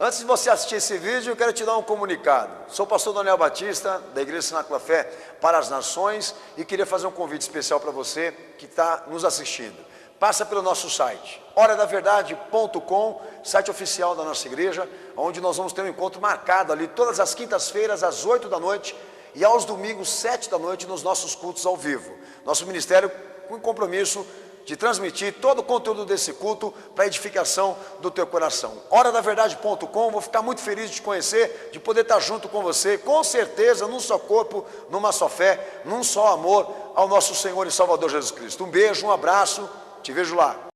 Antes de você assistir esse vídeo, eu quero te dar um comunicado. Sou o pastor Daniel Batista, da Igreja Cenáculo Fé para as Nações, e queria fazer um convite especial para você que está nos assistindo. Passa pelo nosso site, horadaverdade.com, site oficial da nossa igreja, onde nós vamos ter um encontro marcado ali todas as quintas-feiras, às 8 da noite, e aos domingos, 7 da noite, nos nossos cultos ao vivo. Nosso ministério com compromisso de transmitir todo o conteúdo desse culto para a edificação do teu coração. Horadaverdade.com, vou ficar muito feliz de te conhecer, de poder estar junto com você, com certeza, num só corpo, numa só fé, num só amor ao nosso Senhor e Salvador Jesus Cristo. Um beijo, um abraço, te vejo lá.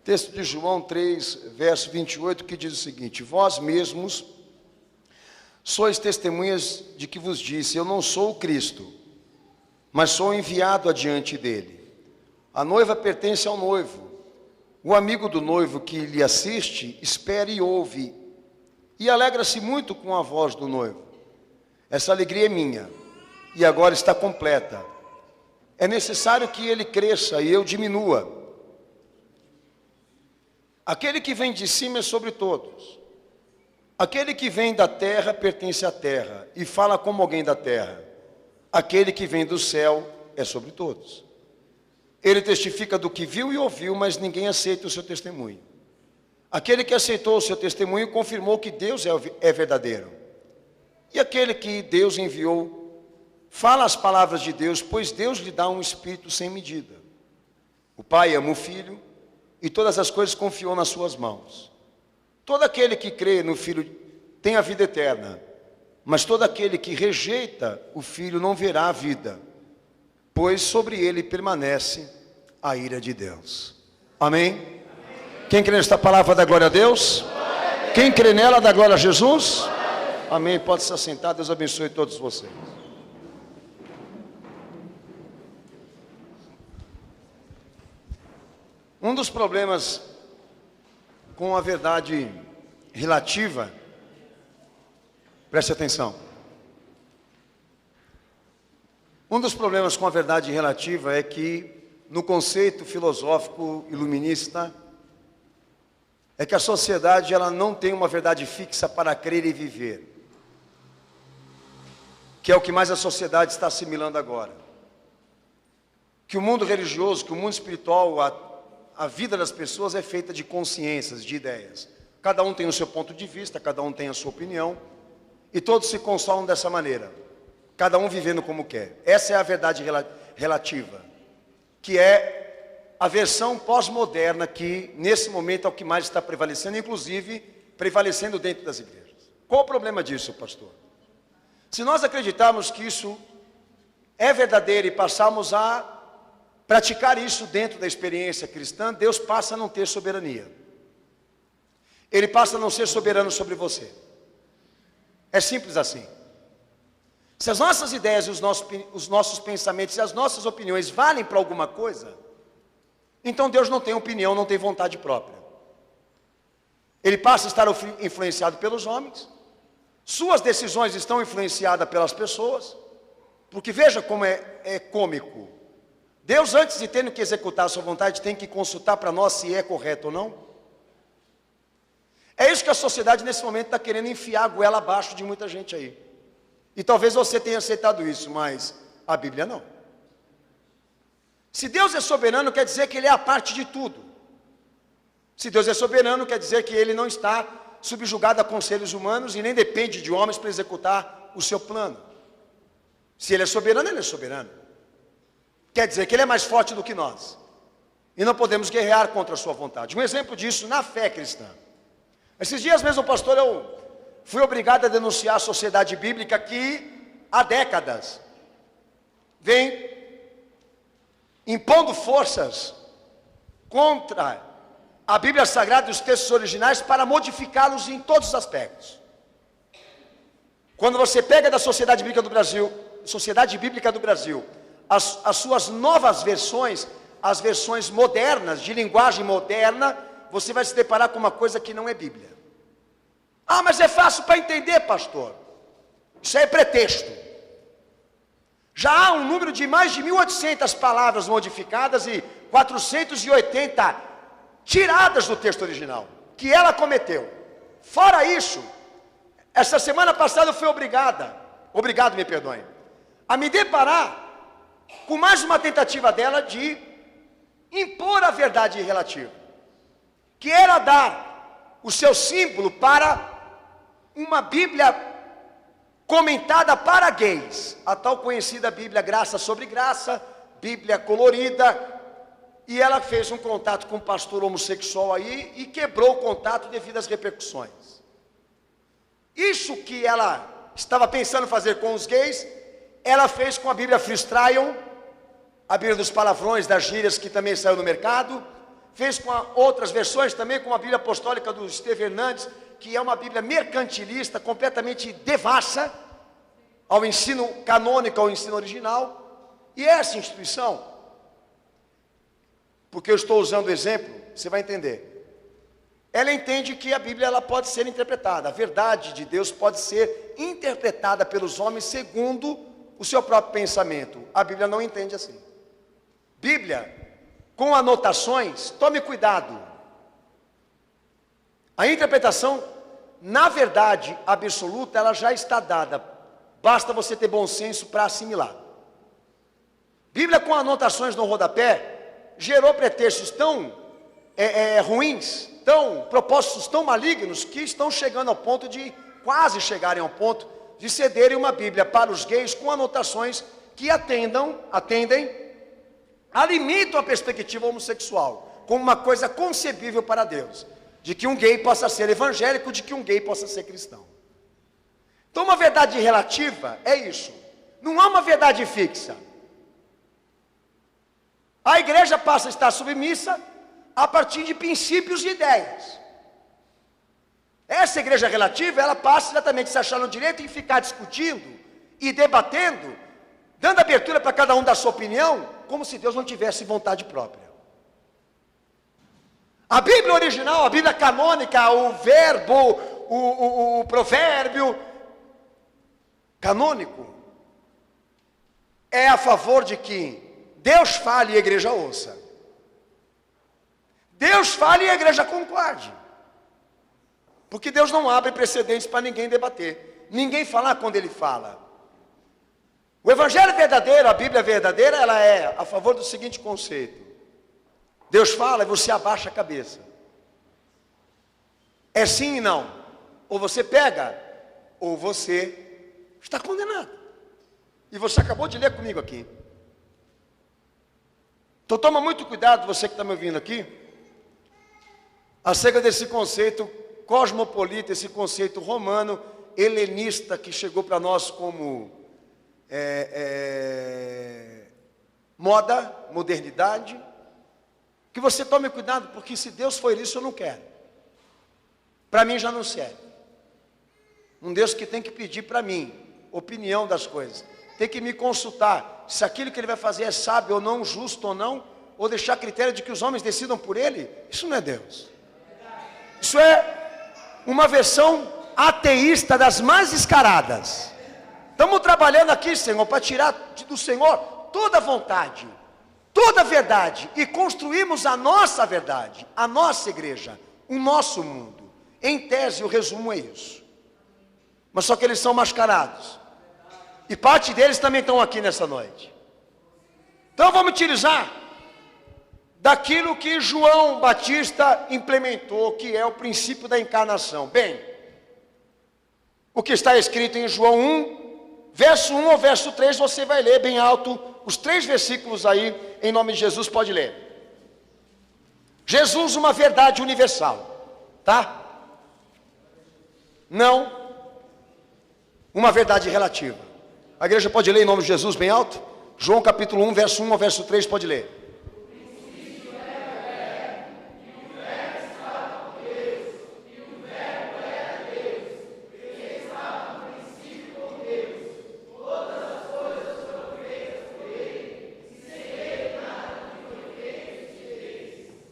Texto de João 3, verso 28, que diz o seguinte: vós mesmos sois testemunhas de que vos disse, eu não sou o Cristo, mas sou enviado adiante dele. A noiva pertence ao noivo. O amigo do noivo que lhe assiste, espera e ouve, e alegra-se muito com a voz do noivo. Essa alegria é minha, e agora está completa. É necessário que ele cresça e eu diminua. Aquele que vem de cima é sobre todos. Aquele que vem da terra pertence à terra e fala como alguém da terra. Aquele que vem do céu é sobre todos. Ele testifica do que viu e ouviu, mas ninguém aceita o seu testemunho. Aquele que aceitou o seu testemunho confirmou que Deus é verdadeiro. E aquele que Deus enviou fala as palavras de Deus, pois Deus lhe dá um espírito sem medida. O Pai ama o Filho e todas as coisas confiou nas suas mãos. Todo aquele que crê no Filho tem a vida eterna, mas todo aquele que rejeita o Filho não verá a vida, pois sobre ele permanece a ira de Deus. Amém? Amém. Quem crê nesta palavra dá glória a Deus? Amém. Quem crê nela dá glória a Jesus? Amém. Amém. Pode se assentar, Deus abençoe todos vocês. Um dos problemas com a verdade relativa, preste atenção. Um dos problemas com a verdade relativa é que, no conceito filosófico iluminista, é que a sociedade ela não tem uma verdade fixa para crer e viver, que é o que mais a sociedade está assimilando agora. Que o mundo religioso, que o mundo espiritual, a vida das pessoas é feita de consciências, de ideias. Cada um tem o seu ponto de vista, cada um tem a sua opinião, e todos se consolam dessa maneira, cada um vivendo como quer. Essa é a verdade relativa, que é a versão pós-moderna que, nesse momento, é o que mais está prevalecendo, inclusive, prevalecendo dentro das igrejas. Qual o problema disso, pastor? Se nós acreditarmos que isso é verdadeiro e passarmos a praticar isso dentro da experiência cristã, Deus passa a não ter soberania. Ele passa a não ser soberano sobre você. É simples assim. Se as nossas ideias e os nossos pensamentos e as nossas opiniões valem para alguma coisa, então Deus não tem opinião, não tem vontade própria. Ele passa a estar influenciado pelos homens, suas decisões estão influenciadas pelas pessoas, porque veja como é cômico. Deus, antes de ter que executar a sua vontade, tem que consultar para nós se é correto ou não. É isso que a sociedade nesse momento está querendo enfiar a goela abaixo de muita gente aí. E talvez você tenha aceitado isso, mas a Bíblia não. Se Deus é soberano, quer dizer que Ele é a parte de tudo. Se Deus é soberano, quer dizer que Ele não está subjugado a conselhos humanos e nem depende de homens para executar o seu plano. Se Ele é soberano, Ele é soberano. Quer dizer que Ele é mais forte do que nós. E não podemos guerrear contra a sua vontade. Um exemplo disso na fé cristã. Esses dias mesmo, pastor, eu fui obrigado a denunciar a sociedade bíblica que, há décadas, vem impondo forças contra a Bíblia Sagrada e os textos originais para modificá-los em todos os aspectos. Quando você pega da Sociedade Bíblica do Brasil, as suas novas versões, as versões modernas, de linguagem moderna, você vai se deparar com uma coisa que não é Bíblia. Ah, mas é fácil para entender, pastor. Isso é pretexto. Já há um número de mais de 1.800 palavras modificadas e 480 tiradas do texto original, que ela cometeu. Fora isso, essa semana passada eu fui obrigado, me perdoem, a me deparar com mais uma tentativa dela de impor a verdade relativa, que era dar o seu símbolo para uma Bíblia comentada para gays, a tal conhecida Bíblia Graça sobre Graça, Bíblia colorida, e ela fez um contato com um pastor homossexual aí e quebrou o contato devido às repercussões. Isso que ela estava pensando fazer com os gays, ela fez com a Bíblia Freestyle, a Bíblia dos palavrões, das gírias, que também saiu no mercado, fez com outras versões também, com a Bíblia Apostólica do Estevão Hernandes, que é uma Bíblia mercantilista, completamente devassa ao ensino canônico, ao ensino original. E essa instituição, porque eu estou usando o exemplo, você vai entender, ela entende que a Bíblia ela pode ser interpretada, a verdade de Deus pode ser interpretada pelos homens segundo o seu próprio pensamento. A Bíblia não entende assim. Bíblia com anotações, tome cuidado. A interpretação, na verdade absoluta, ela já está dada. Basta você ter bom senso para assimilar. Bíblia com anotações no rodapé gerou pretextos tão ruins, propósitos tão malignos, que estão chegando ao ponto de, quase chegarem ao ponto de cederem uma Bíblia para os gays com anotações que alimentam a perspectiva homossexual, como uma coisa concebível para Deus, de que um gay possa ser evangélico, de que um gay possa ser cristão. Então uma verdade relativa é isso, não há uma verdade fixa. A igreja passa a estar submissa a partir de princípios e ideias. Essa igreja relativa, ela passa exatamente a se achar no direito em ficar discutindo e debatendo, dando abertura para cada um dar sua opinião, como se Deus não tivesse vontade própria. A Bíblia original, a Bíblia canônica, o verbo, o provérbio canônico, é a favor de que Deus fale e a igreja ouça. Deus fale e a igreja concorde. Porque Deus não abre precedentes para ninguém debater, ninguém falar quando Ele fala. O Evangelho verdadeiro, a Bíblia verdadeira, ela é a favor do seguinte conceito: Deus fala e você abaixa a cabeça. É sim e não. Ou você pega, ou você está condenado. E você acabou de ler comigo aqui. Então toma muito cuidado, você que está me ouvindo aqui, acerca desse conceito cosmopolita, esse conceito romano, helenista, que chegou para nós como moda, modernidade. Que você tome cuidado, porque se Deus for isso, eu não quero. Para mim já não serve. Um Deus que tem que pedir para mim opinião das coisas, tem que me consultar se aquilo que Ele vai fazer é sábio ou não, justo ou não, ou deixar a critério de que os homens decidam por Ele. Isso não é Deus. Isso é uma versão ateísta das mais descaradas. Estamos trabalhando aqui, Senhor, para tirar do Senhor toda a vontade, toda a verdade, e construímos a nossa verdade, a nossa igreja, o nosso mundo. Em tese, o resumo é isso. Mas só que eles são mascarados. E parte deles também estão aqui nessa noite. Então vamos utilizar daquilo que João Batista implementou, que é o princípio da encarnação. Bem, o que está escrito em João 1, verso 1 ao verso 3, você vai ler bem alto, os 3 versículos aí, em nome de Jesus, pode ler. Jesus, uma verdade universal, tá? Não uma verdade relativa. A igreja pode ler em nome de Jesus bem alto? João capítulo 1, verso 1 ao verso 3, pode ler.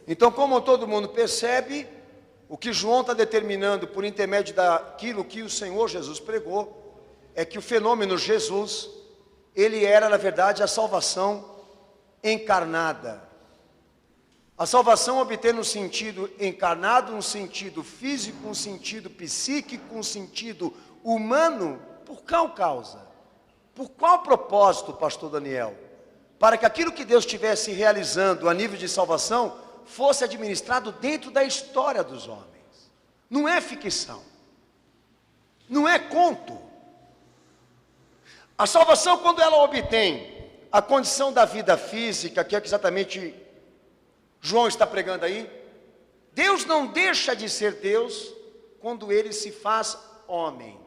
Então, como todo mundo percebe, O que João está determinando por intermédio daquilo que o Senhor Jesus pregou, é que o fenômeno Jesus, ele era na verdade a salvação encarnada. A salvação obtendo um sentido encarnado, um sentido físico, um sentido psíquico, um sentido humano, por qual causa? Por qual propósito, pastor Daniel? Para que aquilo que Deus estivesse realizando a nível de salvação, fosse administrado dentro da história dos homens. Não é ficção. Não é conto. A salvação, quando ela obtém a condição da vida física, que é exatamente João está pregando aí, Deus não deixa de ser Deus quando ele se faz homem.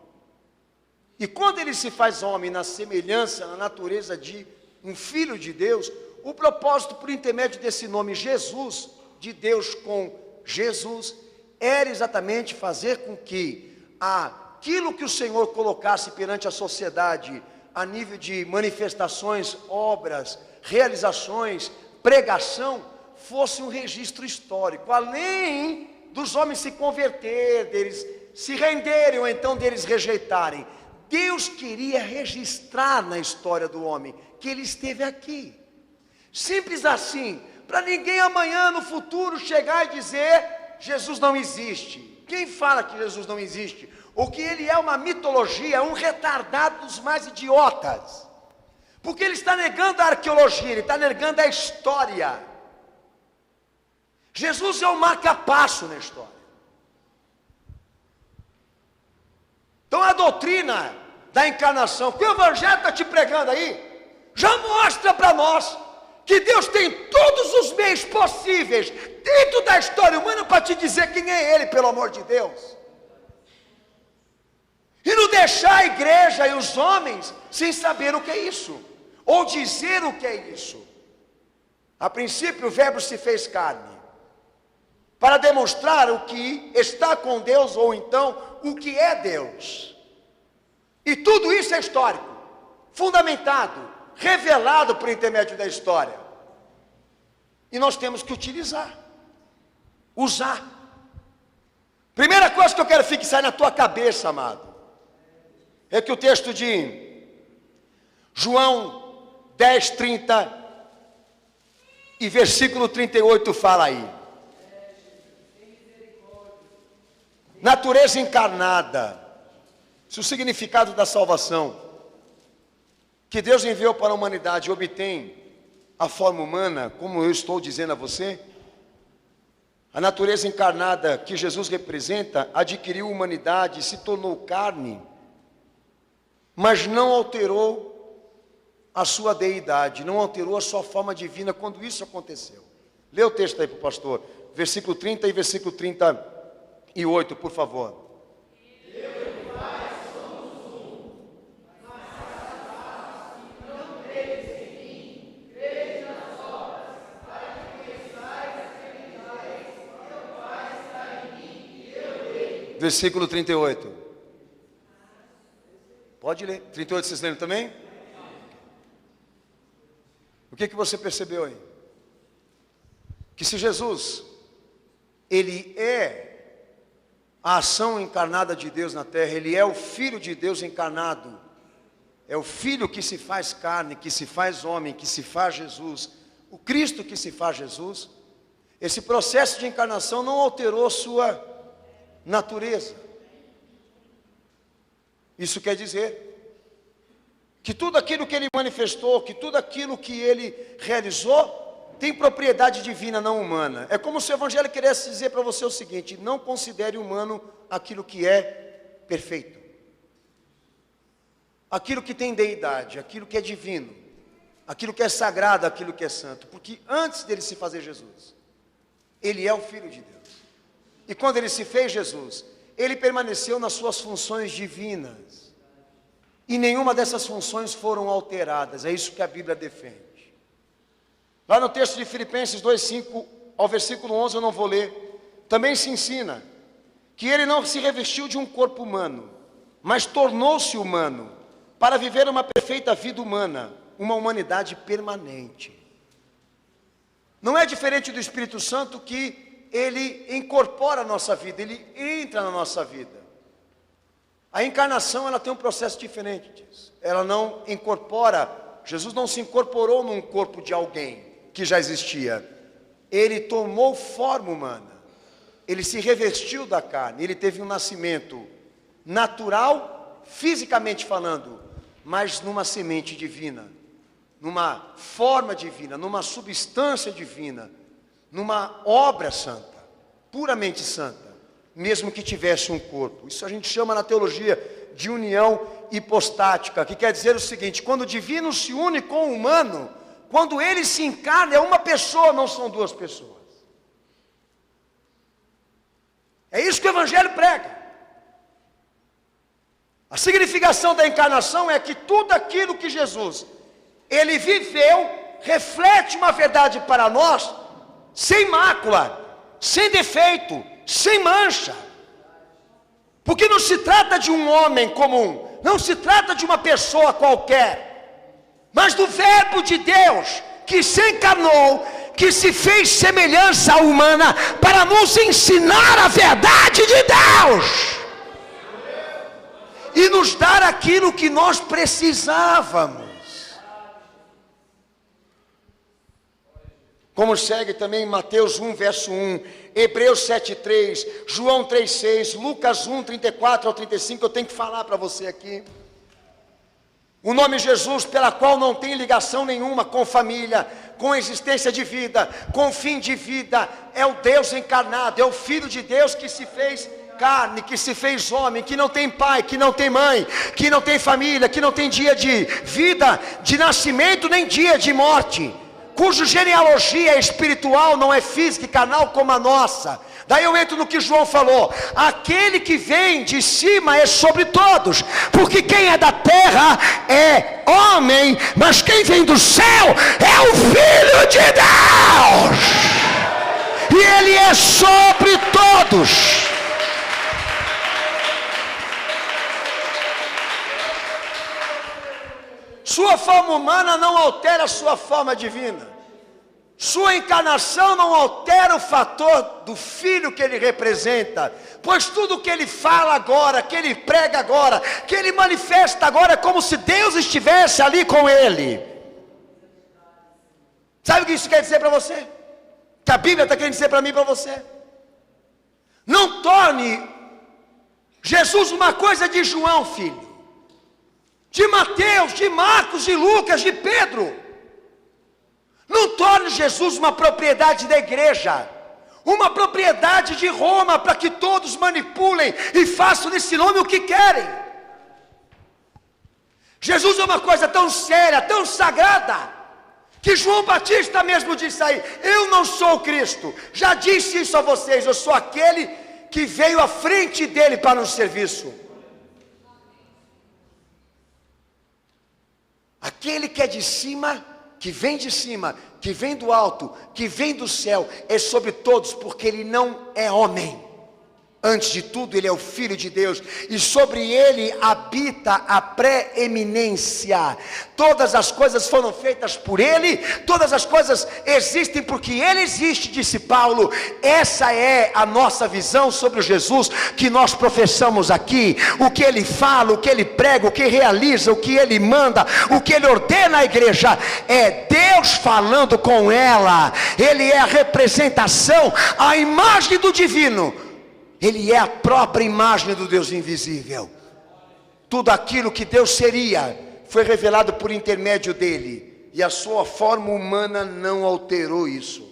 E quando ele se faz homem na semelhança, na natureza de um filho de Deus, o propósito por intermédio desse nome Jesus, de Deus com Jesus, era exatamente fazer com que aquilo que o Senhor colocasse perante a sociedade, a nível de manifestações, obras, realizações, pregação, fosse um registro histórico, além dos homens se converter, deles se renderem ou então deles rejeitarem. Deus queria registrar na história do homem que ele esteve aqui. Simples assim, para ninguém amanhã no futuro chegar e dizer Jesus não existe. Quem fala que Jesus não existe? Ou que ele é uma mitologia, um retardado dos mais idiotas. Porque ele está negando a arqueologia, ele está negando a história. Jesus é um marca-passo na história. Então a doutrina da encarnação, que o Evangelho está te pregando aí, já mostra para nós que Deus tem todos os meios possíveis dentro da história humana para te dizer quem é Ele, pelo amor de Deus. E não deixar a igreja e os homens sem saber o que é isso, ou dizer o que é isso. A princípio o verbo se fez carne, para demonstrar o que está com Deus, ou então o que é Deus. E tudo isso é histórico, fundamentado, revelado por intermédio da história. E nós temos que utilizar, usar. Primeira coisa que eu quero fixar na tua cabeça, amado, é que o texto de João 10, 30 e versículo 38 fala aí. Natureza encarnada. Se o significado da salvação que Deus enviou para a humanidade obtém a forma humana, como eu estou dizendo a você, a natureza encarnada que Jesus representa adquiriu humanidade, se tornou carne, mas não alterou a sua deidade, não alterou a sua forma divina quando isso aconteceu. Lê o texto aí para o pastor, versículo 30 e versículo 38, por favor. Versículo 38. Pode ler. 38 vocês leram também? O que você percebeu aí? Que se Jesus, ele é a ação encarnada de Deus na terra, ele é o Filho de Deus encarnado, é o Filho que se faz carne, que se faz homem, que se faz Jesus, o Cristo que se faz Jesus. Esse processo de encarnação não alterou sua natureza. Isso quer dizer que tudo aquilo que ele manifestou, que tudo aquilo que ele realizou, tem propriedade divina, não humana. É como se o Evangelho quisesse dizer para você o seguinte: não considere humano aquilo que é perfeito, aquilo que tem deidade, aquilo que é divino, aquilo que é sagrado, aquilo que é santo, porque antes dele se fazer Jesus, ele é o Filho de Deus. E quando ele se fez Jesus, ele permaneceu nas suas funções divinas. E nenhuma dessas funções foram alteradas. É isso que a Bíblia defende. Lá no texto de Filipenses 2:5 ao versículo 11, eu não vou ler, também se ensina que ele não se revestiu de um corpo humano, mas tornou-se humano, para viver uma perfeita vida humana, uma humanidade permanente. Não é diferente do Espírito Santo, que ele incorpora a nossa vida, ele entra na nossa vida. A encarnação, ela tem um processo diferente disso. Ela não incorpora, Jesus não se incorporou num corpo de alguém que já existia. Ele tomou forma humana, ele se revestiu da carne, ele teve um nascimento natural, fisicamente falando, mas numa semente divina, numa forma divina, numa substância divina, numa obra santa, puramente santa, mesmo que tivesse um corpo. Isso a gente chama na teologia de união hipostática, que quer dizer o seguinte: quando o divino se une com o humano, quando ele se encarna, é uma pessoa, não são duas pessoas. É isso que o Evangelho prega. A significação da encarnação é que tudo aquilo que Jesus, ele viveu, reflete uma verdade para nós, sem mácula, sem defeito, sem mancha. Porque não se trata de um homem comum, não se trata de uma pessoa qualquer, mas do Verbo de Deus, que se encarnou, que se fez semelhança humana, para nos ensinar a verdade de Deus, e nos dar aquilo que nós precisávamos. Como segue também Mateus 1, verso 1, Hebreus 7, 3, João 3, 6, Lucas 1, 34 ao 35, eu tenho que falar para você aqui. O nome Jesus, pela qual não tem ligação nenhuma com família, com existência de vida, com fim de vida, é o Deus encarnado, é o Filho de Deus que se fez carne, que se fez homem, que não tem pai, que não tem mãe, que não tem família, que não tem dia de vida, de nascimento, nem dia de morte, cuja genealogia é espiritual, não é física e carnal como a nossa. Daí eu entro no que João falou: aquele que vem de cima é sobre todos, porque quem é da terra é homem, mas quem vem do céu é o Filho de Deus, e ele é sobre todos. Sua forma humana não altera a sua forma divina. Sua encarnação não altera o fator do Filho que ele representa, pois tudo que ele fala agora, que ele prega agora, que ele manifesta agora, é como se Deus estivesse ali com ele. Sabe o que isso quer dizer para você? Que a Bíblia está querendo dizer para mim e para você? Não torne Jesus uma coisa de João, filho, de Mateus, de Marcos, de Lucas, de Pedro. Não torne Jesus uma propriedade da igreja, uma propriedade de Roma, para que todos manipulem e façam nesse nome o que querem. Jesus é uma coisa tão séria, tão sagrada, que João Batista mesmo disse aí: eu não sou o Cristo, já disse isso a vocês, eu sou aquele que veio à frente dele para um serviço. Aquele que é de cima, que vem de cima, que vem do alto, que vem do céu, é sobre todos, porque ele não é homem. Antes de tudo, ele é o Filho de Deus, e sobre ele habita a preeminência. Todas as coisas foram feitas por ele, todas as coisas existem porque ele existe, disse Paulo. Essa é a nossa visão sobre o Jesus que nós professamos aqui. O que ele fala, o que ele prega, o que realiza, o que ele manda, o que ele ordena à igreja, é Deus falando com ela. Ele é a representação, a imagem do divino. Ele é a própria imagem do Deus invisível. Tudo aquilo que Deus seria foi revelado por intermédio dele, e a sua forma humana não alterou isso.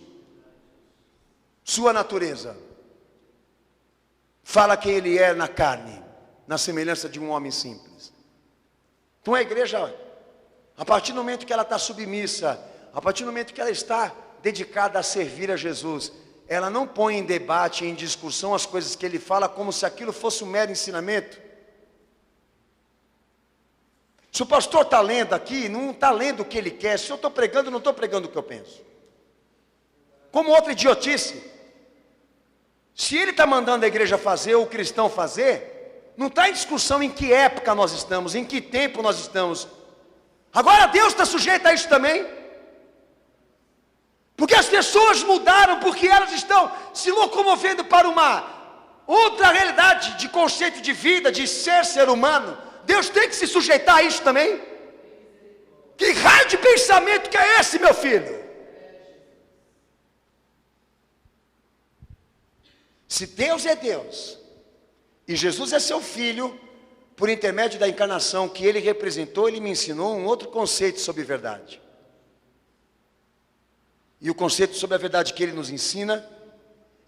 Sua natureza fala quem ele é na carne, na semelhança de um homem simples. Então a igreja, a partir do momento que ela está submissa, a partir do momento que ela está dedicada a servir a Jesus, ela não põe em debate, em discussão as coisas que ele fala, como se aquilo fosse um mero ensinamento. Se o pastor está lendo aqui, não está lendo o que ele quer. Se eu estou pregando, não estou pregando o que eu penso. Como outra idiotice. Se ele está mandando a igreja fazer, ou o cristão fazer, não está em discussão em que época nós estamos, em que tempo nós estamos. Agora Deus está sujeito a isso também. Porque as pessoas mudaram, porque elas estão se locomovendo para uma outra realidade de conceito de vida, de ser humano. Deus tem que se sujeitar a isso também. Que raio de pensamento que é esse, meu filho? Se Deus é Deus, e Jesus é seu filho, por intermédio da encarnação que ele representou, ele me ensinou um outro conceito sobre verdade. E o conceito sobre a verdade que ele nos ensina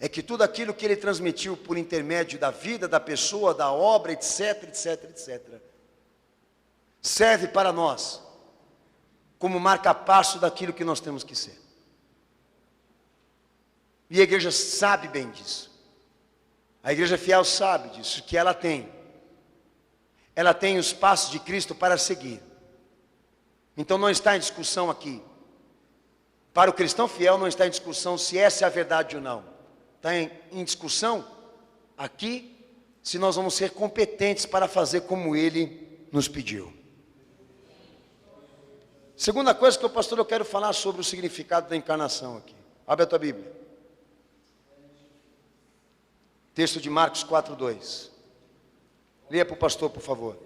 é que tudo aquilo que ele transmitiu por intermédio da vida, da pessoa, da obra, etc, etc, etc, serve para nós como marca-passo daquilo que nós temos que ser. E a igreja sabe bem disso. A igreja fiel sabe disso, que ela tem os passos de Cristo para seguir. Então não está em discussão aqui. Para o cristão fiel não está em discussão se essa é a verdade ou não. Está em discussão aqui se nós vamos ser competentes para fazer como ele nos pediu. Segunda coisa que eu quero falar sobre o significado da encarnação aqui. Abre a tua Bíblia. Texto de Marcos 4:2. Leia para o pastor, por favor.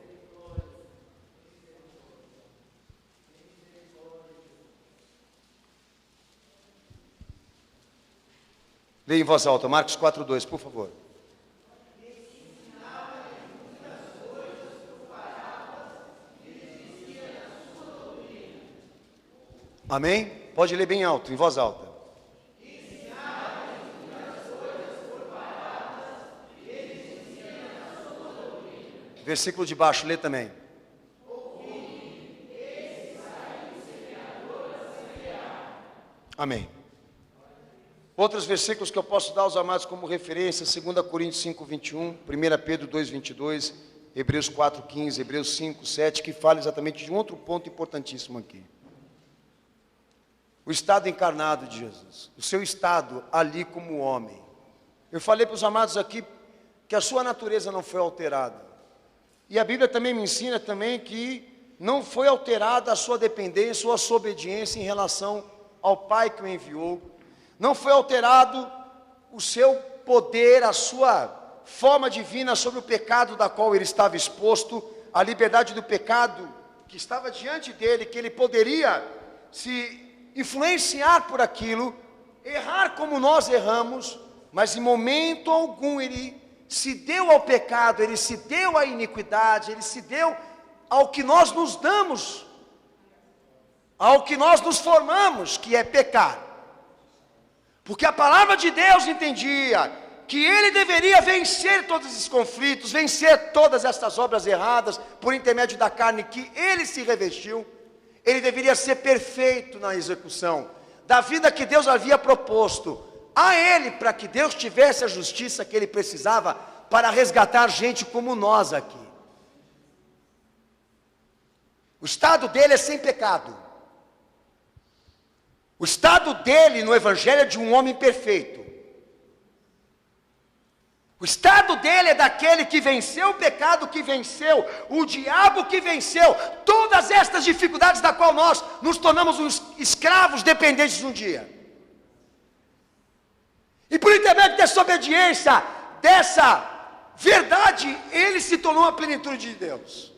Leia em voz alta, Marcos 4:2, por favor. Amém? Pode ler bem alto, em voz alta. Versículo de baixo, lê também. Amém. Outros versículos que eu posso dar aos amados como referência, 2 Coríntios 5:21, 1 Pedro 2:22, Hebreus 4:15, Hebreus 5:7, que fala exatamente de um outro ponto importantíssimo aqui. O estado encarnado de Jesus, o seu estado ali como homem. Eu falei para os amados aqui que a sua natureza não foi alterada. E a Bíblia também me ensina também que não foi alterada a sua dependência ou a sua obediência em relação ao Pai que o enviou. Não foi alterado o seu poder, a sua forma divina sobre o pecado da qual ele estava exposto, a liberdade do pecado que estava diante dele, que ele poderia se influenciar por aquilo, errar como nós erramos, mas em momento algum ele se deu ao pecado, ele se deu à iniquidade, ele se deu ao que nós nos damos, ao que nós nos formamos, que é pecar. Porque a palavra de Deus entendia que ele deveria vencer todos esses conflitos, vencer todas estas obras erradas, por intermédio da carne que ele se revestiu. Ele deveria ser perfeito na execução da vida que Deus havia proposto a ele, para que Deus tivesse a justiça que ele precisava para resgatar gente como nós aqui. O estado dele é sem pecado. O estado dele no Evangelho é de um homem perfeito. O estado dele é daquele que venceu o pecado, que venceu o diabo, que venceu todas estas dificuldades da qual nós nos tornamos uns escravos dependentes um dia. E por intermédio dessa obediência, dessa verdade, ele se tornou a plenitude de Deus.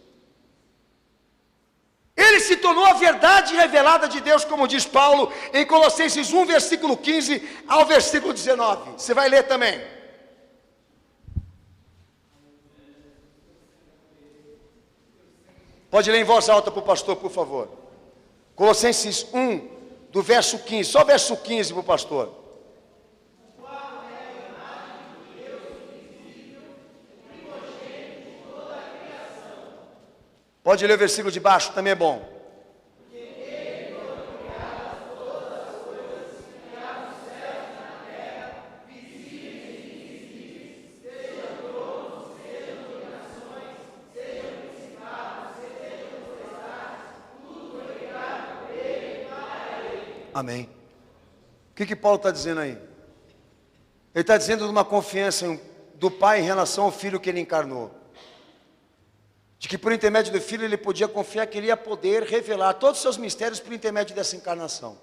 Ele se tornou a verdade revelada de Deus, como diz Paulo em Colossenses 1, versículo 15 ao versículo 19. Você vai ler também. Pode ler em voz alta para o pastor, por favor. Colossenses 1, do verso 15. Só o verso 15 para o pastor. Pode ler o versículo de baixo, também é bom. Amém. O que Paulo está dizendo aí? Ele está dizendo de uma confiança do Pai em relação ao Filho que ele encarnou. De que por intermédio do Filho ele podia confiar que ele ia poder revelar todos os seus mistérios por intermédio dessa encarnação.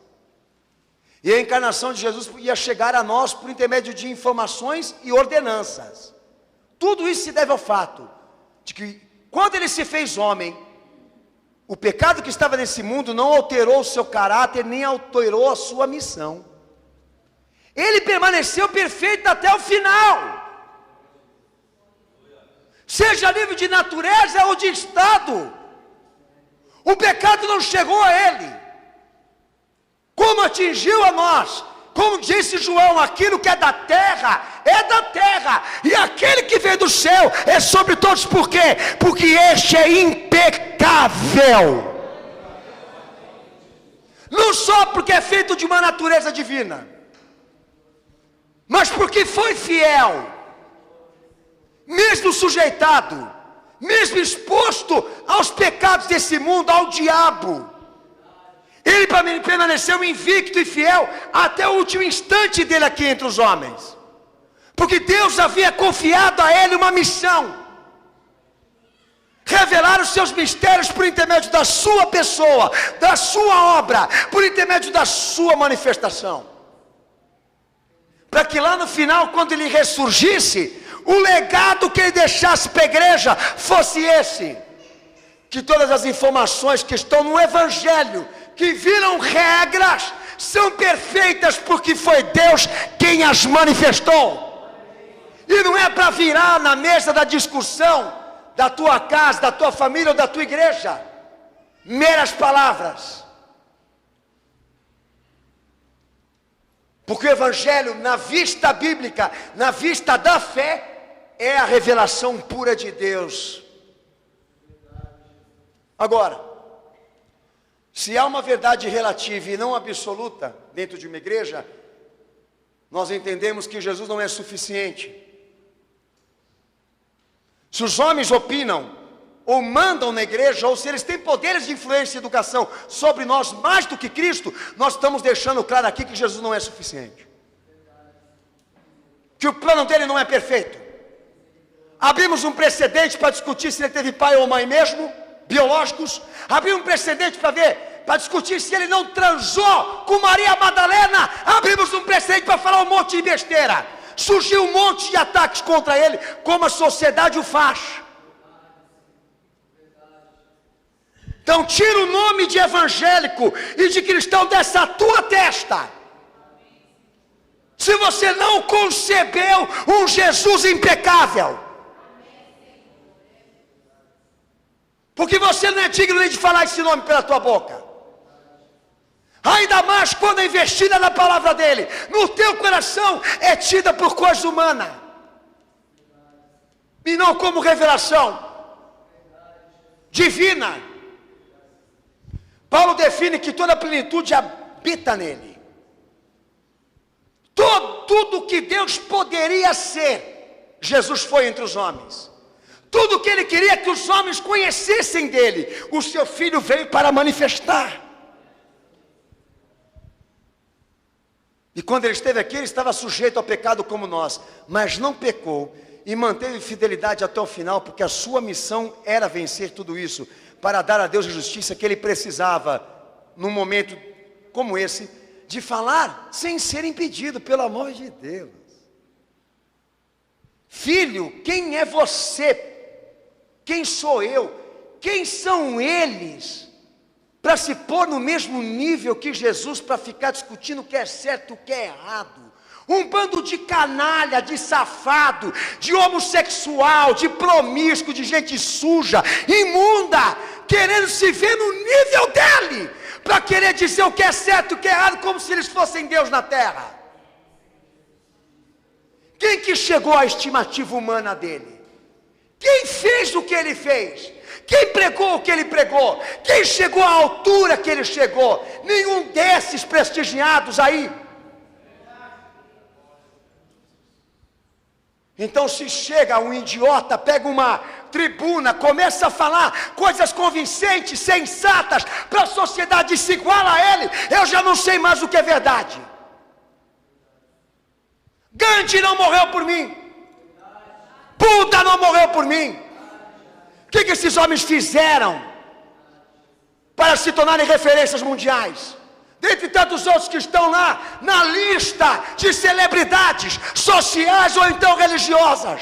E a encarnação de Jesus ia chegar a nós por intermédio de informações e ordenanças. Tudo isso se deve ao fato de que, quando ele se fez homem, o pecado que estava nesse mundo não alterou o seu caráter, nem alterou a sua missão. Ele permaneceu perfeito até o final. Seja a nível de natureza ou de estado, o pecado não chegou a ele. Como atingiu a nós, como disse João, aquilo que é da terra, e aquele que veio do céu é sobre todos. Por quê? Porque este é impecável. Não só porque é feito de uma natureza divina, mas porque foi fiel, mesmo sujeitado, mesmo exposto aos pecados desse mundo, ao diabo. Ele permaneceu invicto e fiel até o último instante dele aqui entre os homens, porque Deus havia confiado a ele uma missão: revelar os seus mistérios por intermédio da sua pessoa, da sua obra, por intermédio da sua manifestação, para que lá no final, quando ele ressurgisse, o legado que ele deixasse para a igreja fosse esse: que todas as informações que estão no Evangelho, que viram regras, são perfeitas porque foi Deus quem as manifestou. E não é para virar na mesa da discussão da tua casa, da tua família ou da tua igreja meras palavras. Porque o Evangelho, na vista bíblica, na vista da fé, é a revelação pura de Deus. Agora, se há uma verdade relativa e não absoluta dentro de uma igreja, nós entendemos que Jesus não é suficiente. Se os homens opinam, ou mandam na igreja, ou se eles têm poderes de influência e educação sobre nós mais do que Cristo, nós estamos deixando claro aqui que Jesus não é suficiente, que o plano dele não é perfeito. Abrimos um precedente para discutir se ele teve pai ou mãe mesmo, biológicos. Abrimos um precedente para discutir se ele não transou com Maria Madalena. Abrimos um precedente para falar um monte de besteira. Surgiu um monte de ataques contra ele, como a sociedade o faz. Então tira o nome de evangélico e de cristão dessa tua testa, se você não concebeu um Jesus impecável, porque você não é digno nem de falar esse nome pela tua boca. Ainda mais quando é investida na palavra dele, no teu coração é tida por coisa humana, e não como revelação divina. Paulo define que toda a plenitude habita nele. Tudo que Deus poderia ser, Jesus foi entre os homens. Tudo que ele queria que os homens conhecessem dele, o seu filho veio para manifestar. E quando ele esteve aqui, ele estava sujeito ao pecado como nós, mas não pecou e manteve fidelidade até o final, porque a sua missão era vencer tudo isso, para dar a Deus a justiça que ele precisava, num momento como esse, de falar sem ser impedido, pelo amor de Deus. Filho, quem é você? Quem sou eu? Quem são eles para se pôr no mesmo nível que Jesus, para ficar discutindo o que é certo e o que é errado? Um bando de canalha, de safado, de homossexual, de promíscuo, de gente suja, imunda, querendo se ver no nível dele, para querer dizer o que é certo e o que é errado, como se eles fossem Deus na terra. Quem que chegou à estimativa humana dele? Quem fez o que ele fez? Quem pregou o que ele pregou? Quem chegou à altura que ele chegou? Nenhum desses prestigiados aí. Então, se chega um idiota, pega uma tribuna, começa a falar coisas convincentes, sensatas, para a sociedade se iguala a ele, eu já não sei mais o que é verdade. Gandhi não morreu por mim, Buda não morreu por mim. O que esses homens fizeram para se tornarem referências mundiais? dentre tantos outros que estão lá na lista de celebridades sociais ou então religiosas.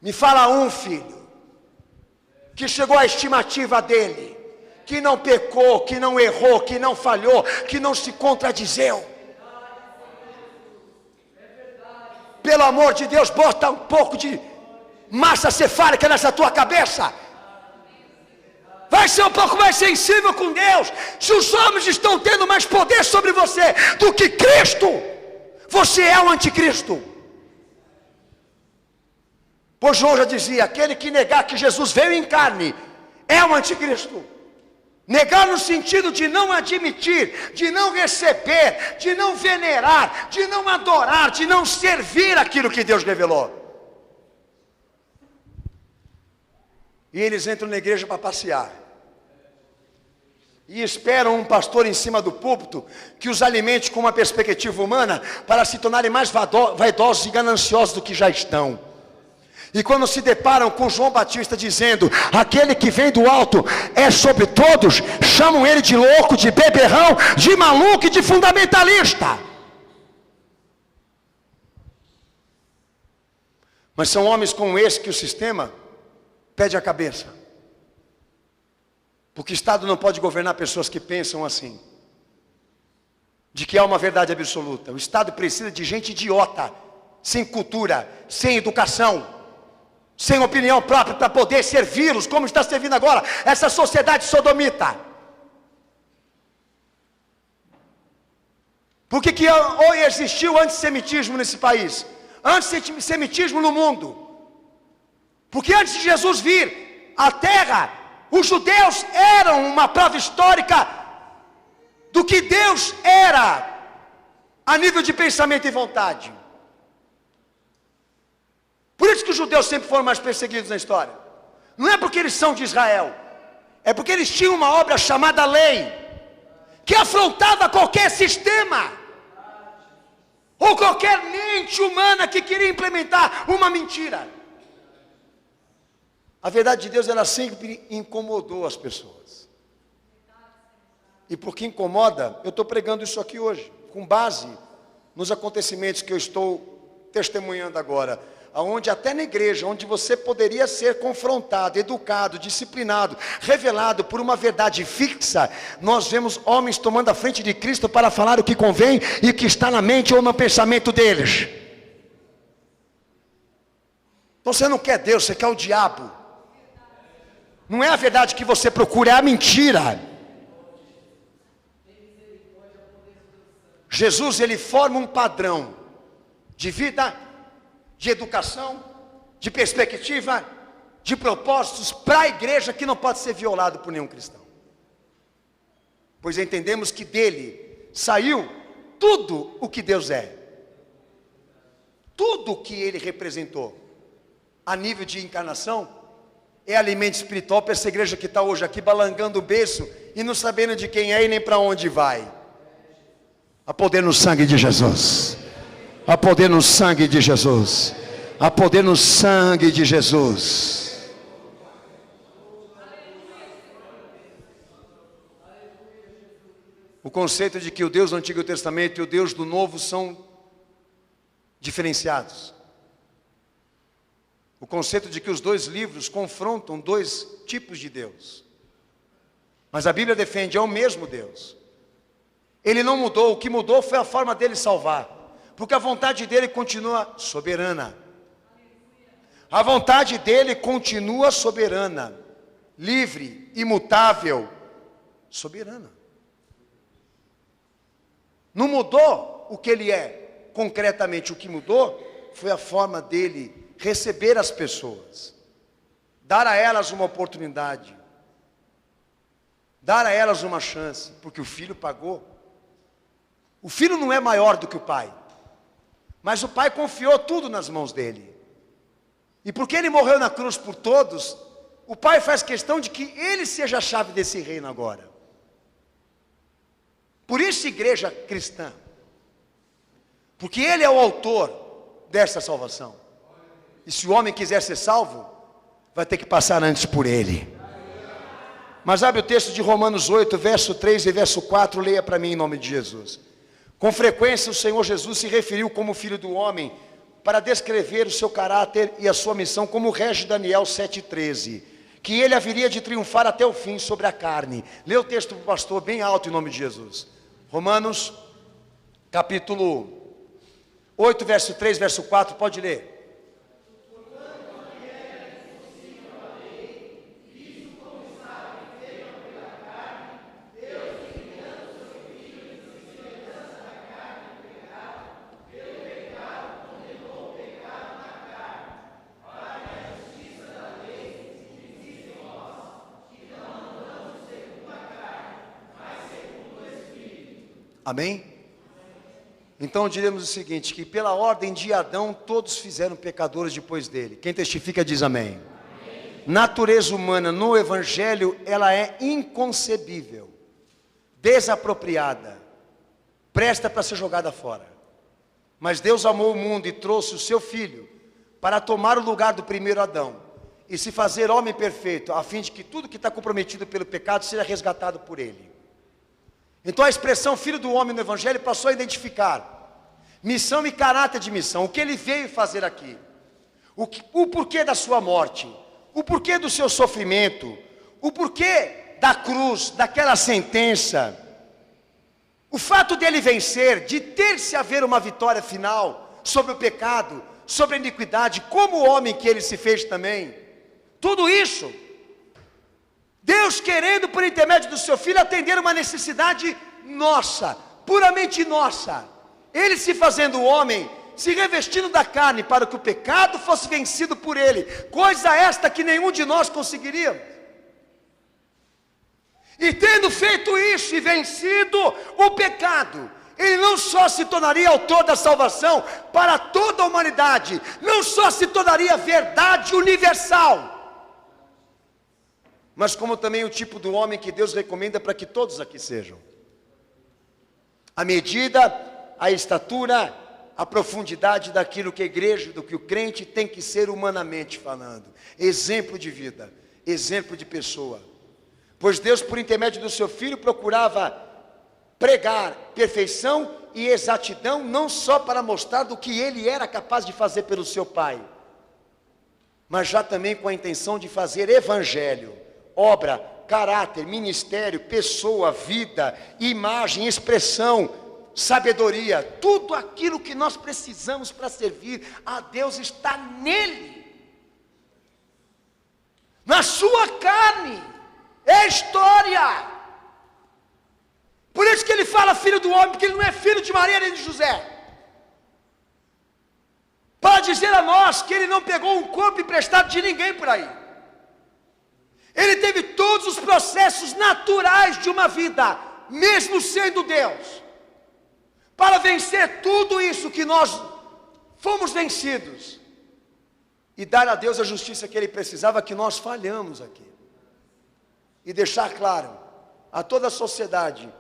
Me fala um filho que chegou à estimativa dele, que não pecou, que não errou, que não falhou, que não se contradizeu. Pelo amor de Deus, bota um pouco de massa cefálica nessa tua cabeça. Vai ser um pouco mais sensível com Deus. Se os homens estão tendo mais poder sobre você do que Cristo, você é o anticristo. Pois João já dizia: aquele que negar que Jesus veio em carne é o anticristo. Negar no sentido de não admitir, de não receber, de não venerar, de não adorar, de não servir aquilo que Deus revelou. E eles entram na igreja para passear. E esperam um pastor em cima do púlpito que os alimente com uma perspectiva humana para se tornarem mais vaidosos e gananciosos do que já estão. E quando se deparam com João Batista dizendo: aquele que vem do alto é sobre todos, chamam ele de louco, de beberrão, de maluco e de fundamentalista. Mas são homens como esse que o sistema pede a cabeça. Porque o Estado não pode governar pessoas que pensam assim, de que há uma verdade absoluta. O Estado precisa de gente idiota, sem cultura, sem educação, sem opinião própria, para poder servi-los, como está servindo agora essa sociedade sodomita. Por que existiu antissemitismo nesse país? Antissemitismo no mundo. Porque antes de Jesus vir à terra, os judeus eram uma prova histórica do que Deus era a nível de pensamento e vontade. Por isso que os judeus sempre foram mais perseguidos na história. Não é porque eles são de Israel, é porque eles tinham uma obra chamada lei, que afrontava qualquer sistema, ou qualquer mente humana que queria implementar uma mentira. A verdade de Deus, ela sempre incomodou as pessoas. E porque incomoda, eu estou pregando isso aqui hoje, com base nos acontecimentos que eu estou testemunhando agora. Onde até na igreja, onde você poderia ser confrontado, educado, disciplinado, revelado por uma verdade fixa, nós vemos homens tomando a frente de Cristo para falar o que convém e o que está na mente ou no pensamento deles. Então você não quer Deus, você quer o diabo. Não é a verdade que você procura, é a mentira. Jesus, ele forma um padrão de vida, de educação, de perspectiva, de propósitos para a igreja que não pode ser violado por nenhum cristão. Pois entendemos que dele saiu tudo o que Deus é. Tudo o que ele representou a nível de encarnação é alimento espiritual para essa igreja que está hoje aqui balangando o berço e não sabendo de quem é e nem para onde vai. Há poder no sangue de Jesus. Há poder no sangue de Jesus. Há poder no sangue de Jesus. O conceito de que o Deus do Antigo Testamento e o Deus do Novo são diferenciados. O conceito de que os dois livros confrontam dois tipos de Deus. Mas a Bíblia defende, é o mesmo Deus. Ele não mudou, o que mudou foi a forma dele salvar. Porque a vontade dele continua soberana. A vontade dele continua soberana, livre, imutável, soberana. Não mudou o que ele é, concretamente o que mudou foi a forma dele receber as pessoas, dar a elas uma oportunidade, dar a elas uma chance, porque o filho pagou. O filho não é maior do que o pai, mas o pai confiou tudo nas mãos dele. E porque ele morreu na cruz por todos, o pai faz questão de que ele seja a chave desse reino agora. Por isso, igreja cristã, porque ele é o autor dessa salvação. E se o homem quiser ser salvo, vai ter que passar antes por ele. Mas abre o texto de Romanos 8, verso 3 e verso 4, leia para mim em nome de Jesus. Com frequência o Senhor Jesus se referiu como filho do homem para descrever o seu caráter e a sua missão, como rege Daniel 7,13, que ele haveria de triunfar até o fim sobre a carne. Lê o texto para o pastor bem alto em nome de Jesus. Romanos capítulo 8, verso 3, verso 4, pode ler. Amém? Então diremos o seguinte, que pela ordem de Adão, todos fizeram pecadores depois dele. Quem testifica diz amém. Amém. Natureza humana no Evangelho, ela é inconcebível, desapropriada, presta para ser jogada fora. Mas Deus amou o mundo e trouxe o seu Filho para tomar o lugar do primeiro Adão e se fazer homem perfeito, a fim de que tudo que está comprometido pelo pecado seja resgatado por ele. Então a expressão filho do homem no Evangelho passou a identificar missão e caráter de missão, o que ele veio fazer aqui, o porquê da sua morte, o porquê do seu sofrimento, o porquê da cruz, daquela sentença, o fato dele vencer, de ter-se haver uma vitória final sobre o pecado, sobre a iniquidade, como o homem que ele se fez também, tudo isso Deus querendo, por intermédio do seu Filho, atender uma necessidade nossa, puramente nossa. Ele se fazendo homem, se revestindo da carne, para que o pecado fosse vencido por ele. Coisa esta que nenhum de nós conseguiríamos. E tendo feito isso e vencido o pecado, ele não só se tornaria autor da salvação para toda a humanidade, não só se tornaria verdade universal, mas como também o tipo do homem que Deus recomenda para que todos aqui sejam. A medida, a estatura, a profundidade daquilo que a igreja, do que o crente tem que ser humanamente falando. Exemplo de vida, exemplo de pessoa. Pois Deus, por intermédio do seu Filho, procurava pregar perfeição e exatidão, não só para mostrar do que ele era capaz de fazer pelo seu Pai, mas já também com a intenção de fazer evangelho, obra, caráter, ministério, pessoa, vida, imagem, expressão, sabedoria, tudo aquilo que nós precisamos para servir a Deus está nele, na sua carne, é história. Por isso que ele fala filho do homem, porque ele não é filho de Maria nem de José, para dizer a nós que ele não pegou um corpo emprestado de ninguém por aí. Ele teve todos os processos naturais de uma vida, mesmo sendo Deus, para vencer tudo isso que nós fomos vencidos, e dar a Deus a justiça que ele precisava, que nós falhamos aqui, e deixar claro a toda a sociedade,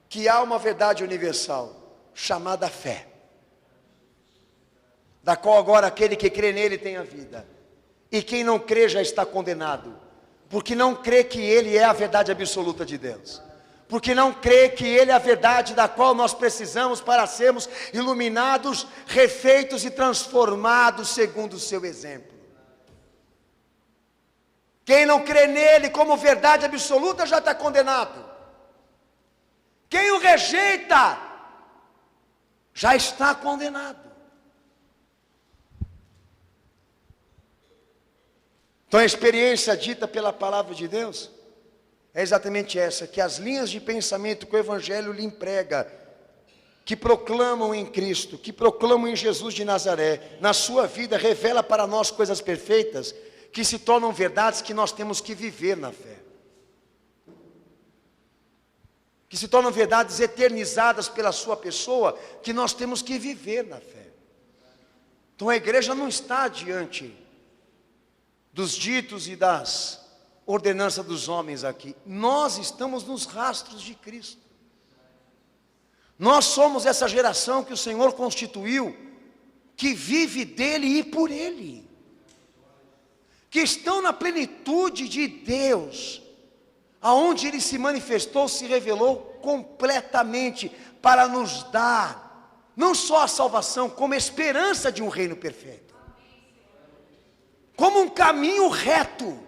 que há uma verdade universal, chamada fé, da qual agora aquele que crê nele tem a vida, e quem não crê já está condenado, porque não crê que ele é a verdade absoluta de Deus, porque não crê que ele é a verdade da qual nós precisamos para sermos iluminados, refeitos e transformados segundo o seu exemplo. Quem não crê nele como verdade absoluta já está condenado. Quem o rejeita já está condenado. Então a experiência dita pela palavra de Deus é exatamente essa, que as linhas de pensamento que o Evangelho lhe emprega, que proclamam em Cristo, que proclamam em Jesus de Nazaré, na sua vida revela para nós coisas perfeitas, que se tornam verdades que nós temos que viver na fé, que se tornam verdades eternizadas pela sua pessoa, que nós temos que viver na fé. Então a igreja não está diante dos ditos e das ordenanças dos homens aqui. Nós estamos nos rastros de Cristo. Nós somos essa geração que o Senhor constituiu, que vive dele e por ele, que estão na plenitude de Deus, aonde ele se manifestou, se revelou completamente para nos dar não só a salvação, como a esperança de um reino perfeito. Como um caminho reto,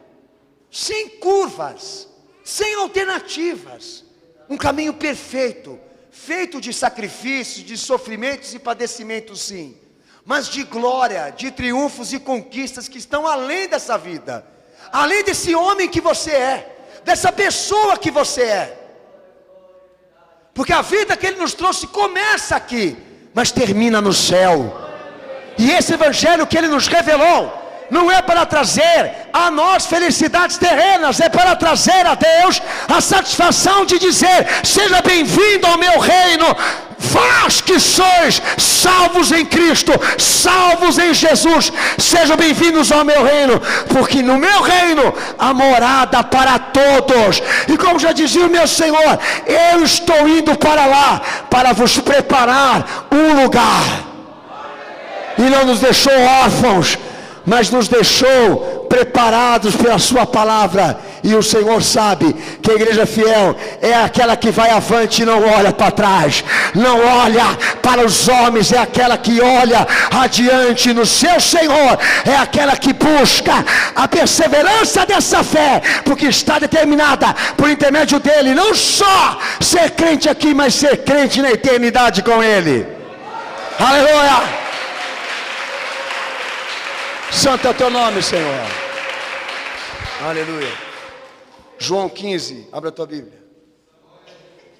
sem curvas, sem alternativas, um caminho perfeito, feito de sacrifícios, de sofrimentos e padecimentos, sim, mas de glória, de triunfos e conquistas que estão além dessa vida, além desse homem que você é, dessa pessoa que você é, porque a vida que ele nos trouxe começa aqui, mas termina no céu. E esse evangelho que ele nos revelou não é para trazer a nós felicidades terrenas, é para trazer a Deus a satisfação de dizer: seja bem-vindo ao meu reino, vós que sois salvos em Cristo, salvos em Jesus, sejam bem-vindos ao meu reino, porque no meu reino há morada para todos. E como já dizia o meu Senhor, eu estou indo para lá, para vos preparar um lugar. E não nos deixou órfãos, mas nos deixou preparados pela sua palavra. E o Senhor sabe que a igreja fiel é aquela que vai avante e não olha para trás, não olha para os homens, é aquela que olha adiante no seu Senhor, é aquela que busca a perseverança dessa fé, porque está determinada por intermédio dele, não só ser crente aqui, mas ser crente na eternidade com ele. Aleluia! Santo é o teu nome, Senhor. Aleluia. João 15, abre a tua Bíblia.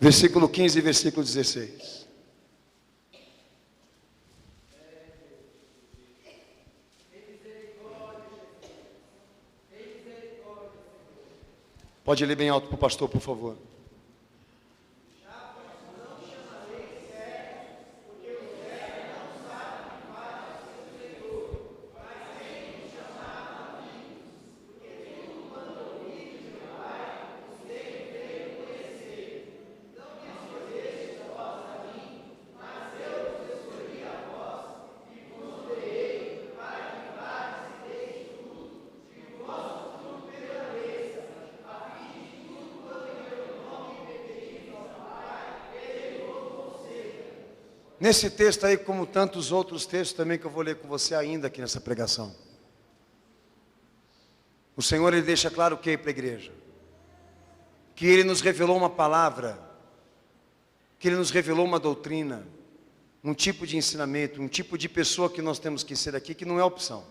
Versículo 15 e versículo 16. Pode ler bem alto para o pastor, por favor. Nesse texto aí, como tantos outros textos também que eu vou ler com você ainda aqui nessa pregação, o Senhor ele deixa claro o que para a igreja? Que Ele nos revelou uma palavra, que Ele nos revelou uma doutrina, um tipo de ensinamento, um tipo de pessoa que nós temos que ser aqui, que não é opção.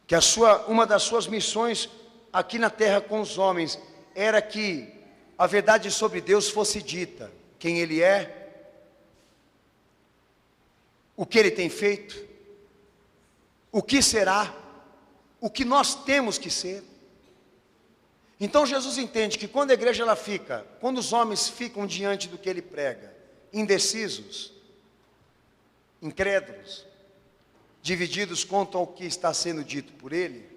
Que uma das suas missões aqui na terra com os homens era que a verdade sobre Deus fosse dita. Quem Ele é, o que Ele tem feito, o que será, o que nós temos que ser. Então Jesus entende que quando a igreja quando os homens ficam diante do que Ele prega, indecisos, incrédulos, divididos quanto ao que está sendo dito por Ele,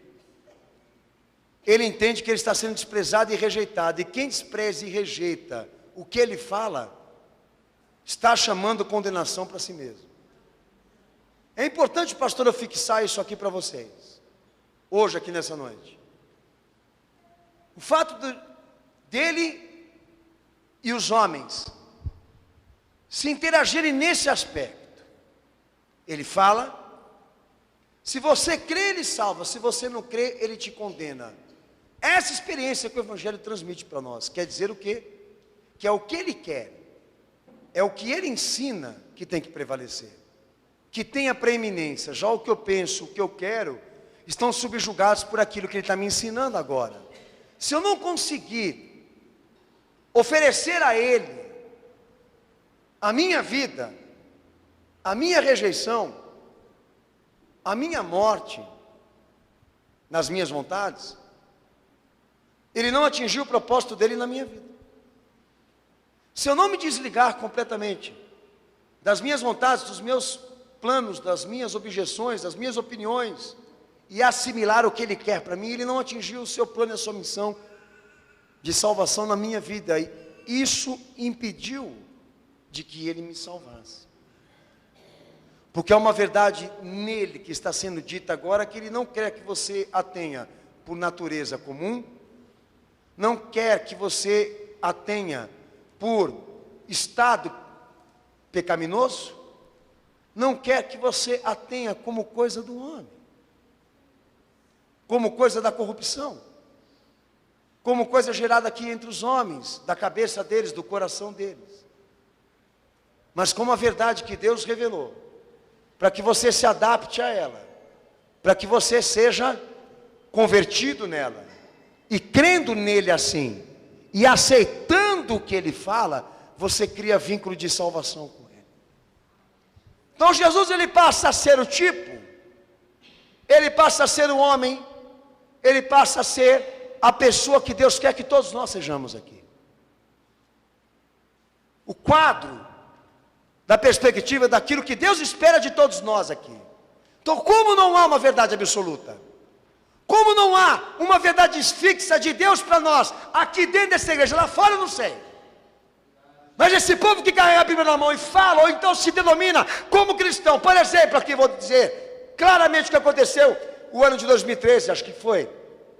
Ele entende que Ele está sendo desprezado e rejeitado, e quem despreza e rejeita o que Ele fala, está chamando condenação para si mesmo. É importante, pastor, eu fixar isso aqui para vocês, hoje aqui nessa noite. O fato dele e os homens se interagirem nesse aspecto. Ele fala, se você crê, Ele salva, se você não crê, Ele te condena. Essa experiência que o Evangelho transmite para nós, quer dizer o quê? Que é o que Ele quer, é o que Ele ensina que tem que prevalecer, que tem a preeminência. Já o que eu penso, o que eu quero, estão subjugados por aquilo que Ele está me ensinando agora. Se eu não conseguir oferecer a Ele a minha vida, a minha rejeição, a minha morte, nas minhas vontades, Ele não atingiu o propósito dEle na minha vida. Se eu não me desligar completamente das minhas vontades, dos meus planos, das minhas objeções, das minhas opiniões, e assimilar o que Ele quer para mim, Ele não atingiu o seu plano e a sua missão de salvação na minha vida. E isso impediu de que Ele me salvasse. Porque é uma verdade nele que está sendo dita agora, que Ele não quer que você a tenha por natureza comum, não quer que você a tenha por estado pecaminoso, não quer que você a tenha como coisa do homem, como coisa da corrupção, como coisa gerada aqui entre os homens, da cabeça deles, do coração deles, mas como a verdade que Deus revelou, para que você se adapte a ela, para que você seja convertido nela, e crendo nele assim, e aceitando o que ele fala, você cria vínculo de salvação com ele. Então Jesus, ele passa a ser o tipo, ele passa a ser o homem, ele passa a ser a pessoa que Deus quer que todos nós sejamos aqui. O quadro da perspectiva daquilo que Deus espera de todos nós aqui. Então, como não há uma verdade absoluta, como não há uma verdade fixa de Deus para nós, aqui dentro dessa igreja, lá fora eu não sei, mas esse povo que carrega a Bíblia na mão e fala, ou então se denomina como cristão, por exemplo, aqui vou dizer claramente o que aconteceu o ano de 2013, acho que foi,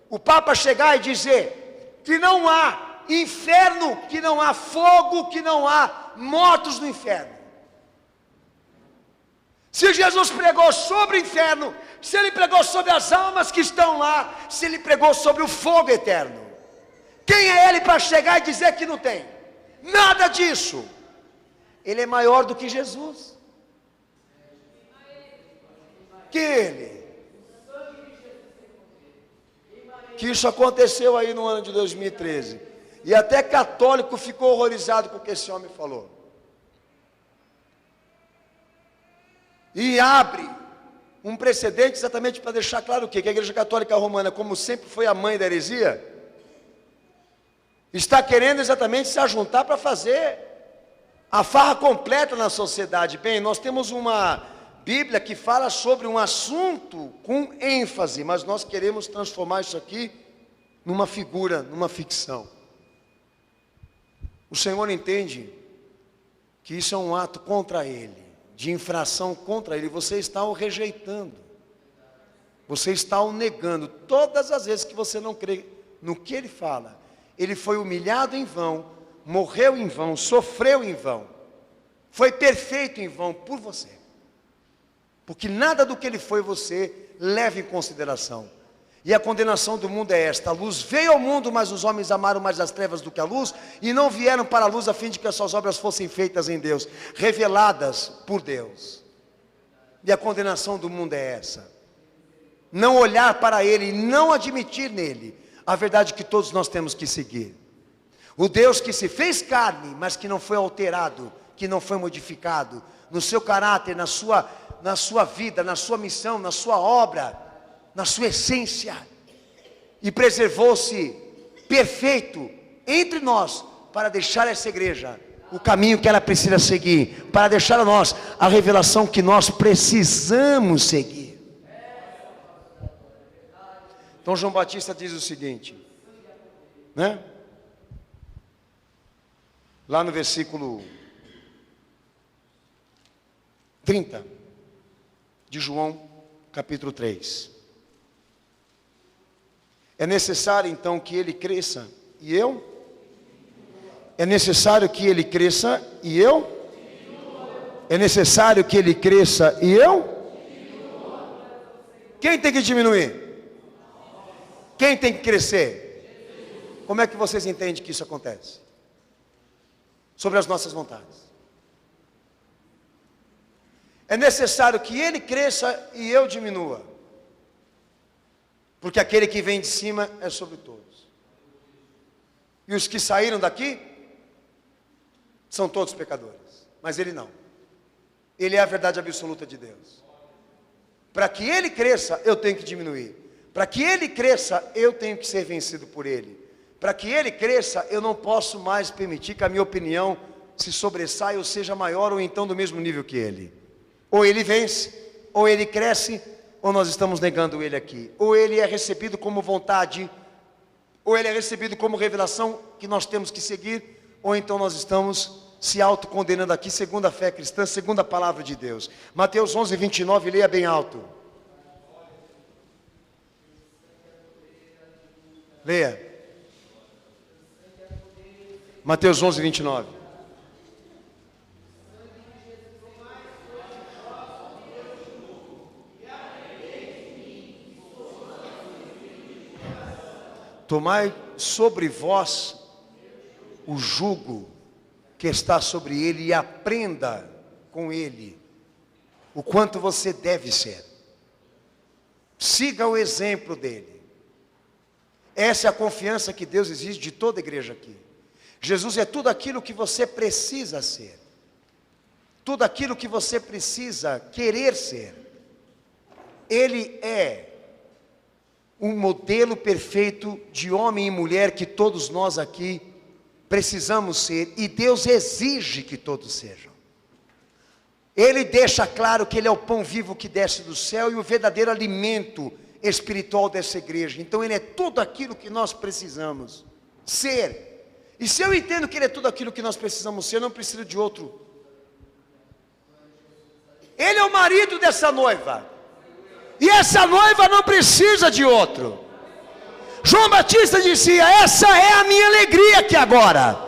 o Papa chegar e dizer que não há inferno, que não há fogo, que não há mortos no inferno. Se Jesus pregou sobre o inferno, se ele pregou sobre as almas que estão lá, se ele pregou sobre o fogo eterno, quem é ele para chegar e dizer que não tem? Nada disso. Ele é maior do que Jesus. Que ele. Que isso aconteceu aí no ano de 2013. E até católico ficou horrorizado com o que esse homem falou. E abre um precedente exatamente para deixar claro o quê? Que a Igreja Católica Romana, como sempre foi a mãe da heresia, está querendo exatamente se ajuntar para fazer a farra completa na sociedade. Bem, nós temos uma Bíblia que fala sobre um assunto com ênfase, mas nós queremos transformar isso aqui numa figura, numa ficção. O Senhor entende que isso é um ato contra Ele, de infração contra Ele. Você está o rejeitando, você está o negando. Todas as vezes que você não crê no que Ele fala, Ele foi humilhado em vão, morreu em vão, sofreu em vão, foi perfeito em vão por você, porque nada do que Ele foi você leva em consideração. E a condenação do mundo é esta: a luz veio ao mundo, mas os homens amaram mais as trevas do que a luz, e não vieram para a luz a fim de que as suas obras fossem feitas em Deus, reveladas por Deus. E a condenação do mundo é essa: não olhar para Ele, não admitir nele a verdade que todos nós temos que seguir. O Deus que se fez carne, mas que não foi alterado, que não foi modificado, no seu caráter, na sua vida, na sua missão, na sua obra, na sua essência, e preservou-se perfeito entre nós, para deixar essa igreja o caminho que ela precisa seguir, para deixar a nós a revelação que nós precisamos seguir. Então João Batista diz o seguinte, né? Lá no versículo 30 de João capítulo 3. É necessário então que ele cresça e eu? É necessário que ele cresça e eu? É necessário que ele cresça e eu? Quem tem que diminuir? Quem tem que crescer? Como é que vocês entendem que isso acontece? Sobre as nossas vontades. É necessário que ele cresça e eu diminua, porque aquele que vem de cima é sobre todos. E os que saíram daqui são todos pecadores, mas ele não. Ele é a verdade absoluta de Deus. Para que ele cresça, eu tenho que diminuir. Para que ele cresça, eu tenho que ser vencido por ele. Para que ele cresça, eu não posso mais permitir que a minha opinião se sobressaia ou seja maior ou então do mesmo nível que ele. Ou ele vence, ou ele cresce, ou nós estamos negando ele aqui. Ou ele é recebido como vontade, ou ele é recebido como revelação que nós temos que seguir, ou então nós estamos se autocondenando aqui, segundo a fé cristã, segundo a palavra de Deus. Mateus 11, 29, leia bem alto. Leia. Mateus 11, 29. Tomai sobre vós o jugo que está sobre ele e aprenda com ele o quanto você deve ser. Siga o exemplo dele. Essa é a confiança que Deus exige de toda a igreja aqui. Jesus é tudo aquilo que você precisa ser. Tudo aquilo que você precisa querer ser. Ele é um modelo perfeito de homem e mulher que todos nós aqui precisamos ser. E Deus exige que todos sejam. Ele deixa claro que Ele é o pão vivo que desce do céu e o verdadeiro alimento espiritual dessa igreja. Então Ele é tudo aquilo que nós precisamos ser. E se eu entendo que Ele é tudo aquilo que nós precisamos ser, eu não preciso de outro. Ele é o marido dessa noiva. E essa noiva não precisa de outro. João Batista dizia: essa é a minha alegria aqui agora,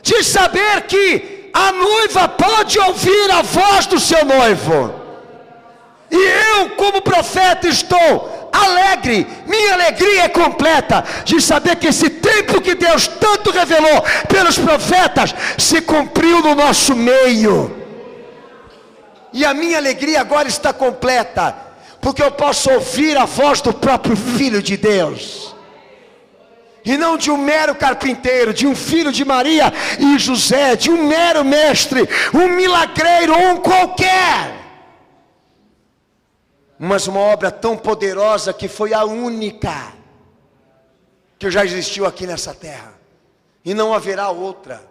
de saber que a noiva pode ouvir a voz do seu noivo. E eu, como profeta, estou alegre, minha alegria é completa, de saber que esse tempo que Deus tanto revelou pelos profetas, se cumpriu no nosso meio. E a minha alegria agora está completa, porque eu posso ouvir a voz do próprio Filho de Deus. E não de um mero carpinteiro, de um filho de Maria e José, de um mero mestre, um milagreiro ou um qualquer. Mas uma obra tão poderosa que foi a única que já existiu aqui nessa terra. E não haverá outra.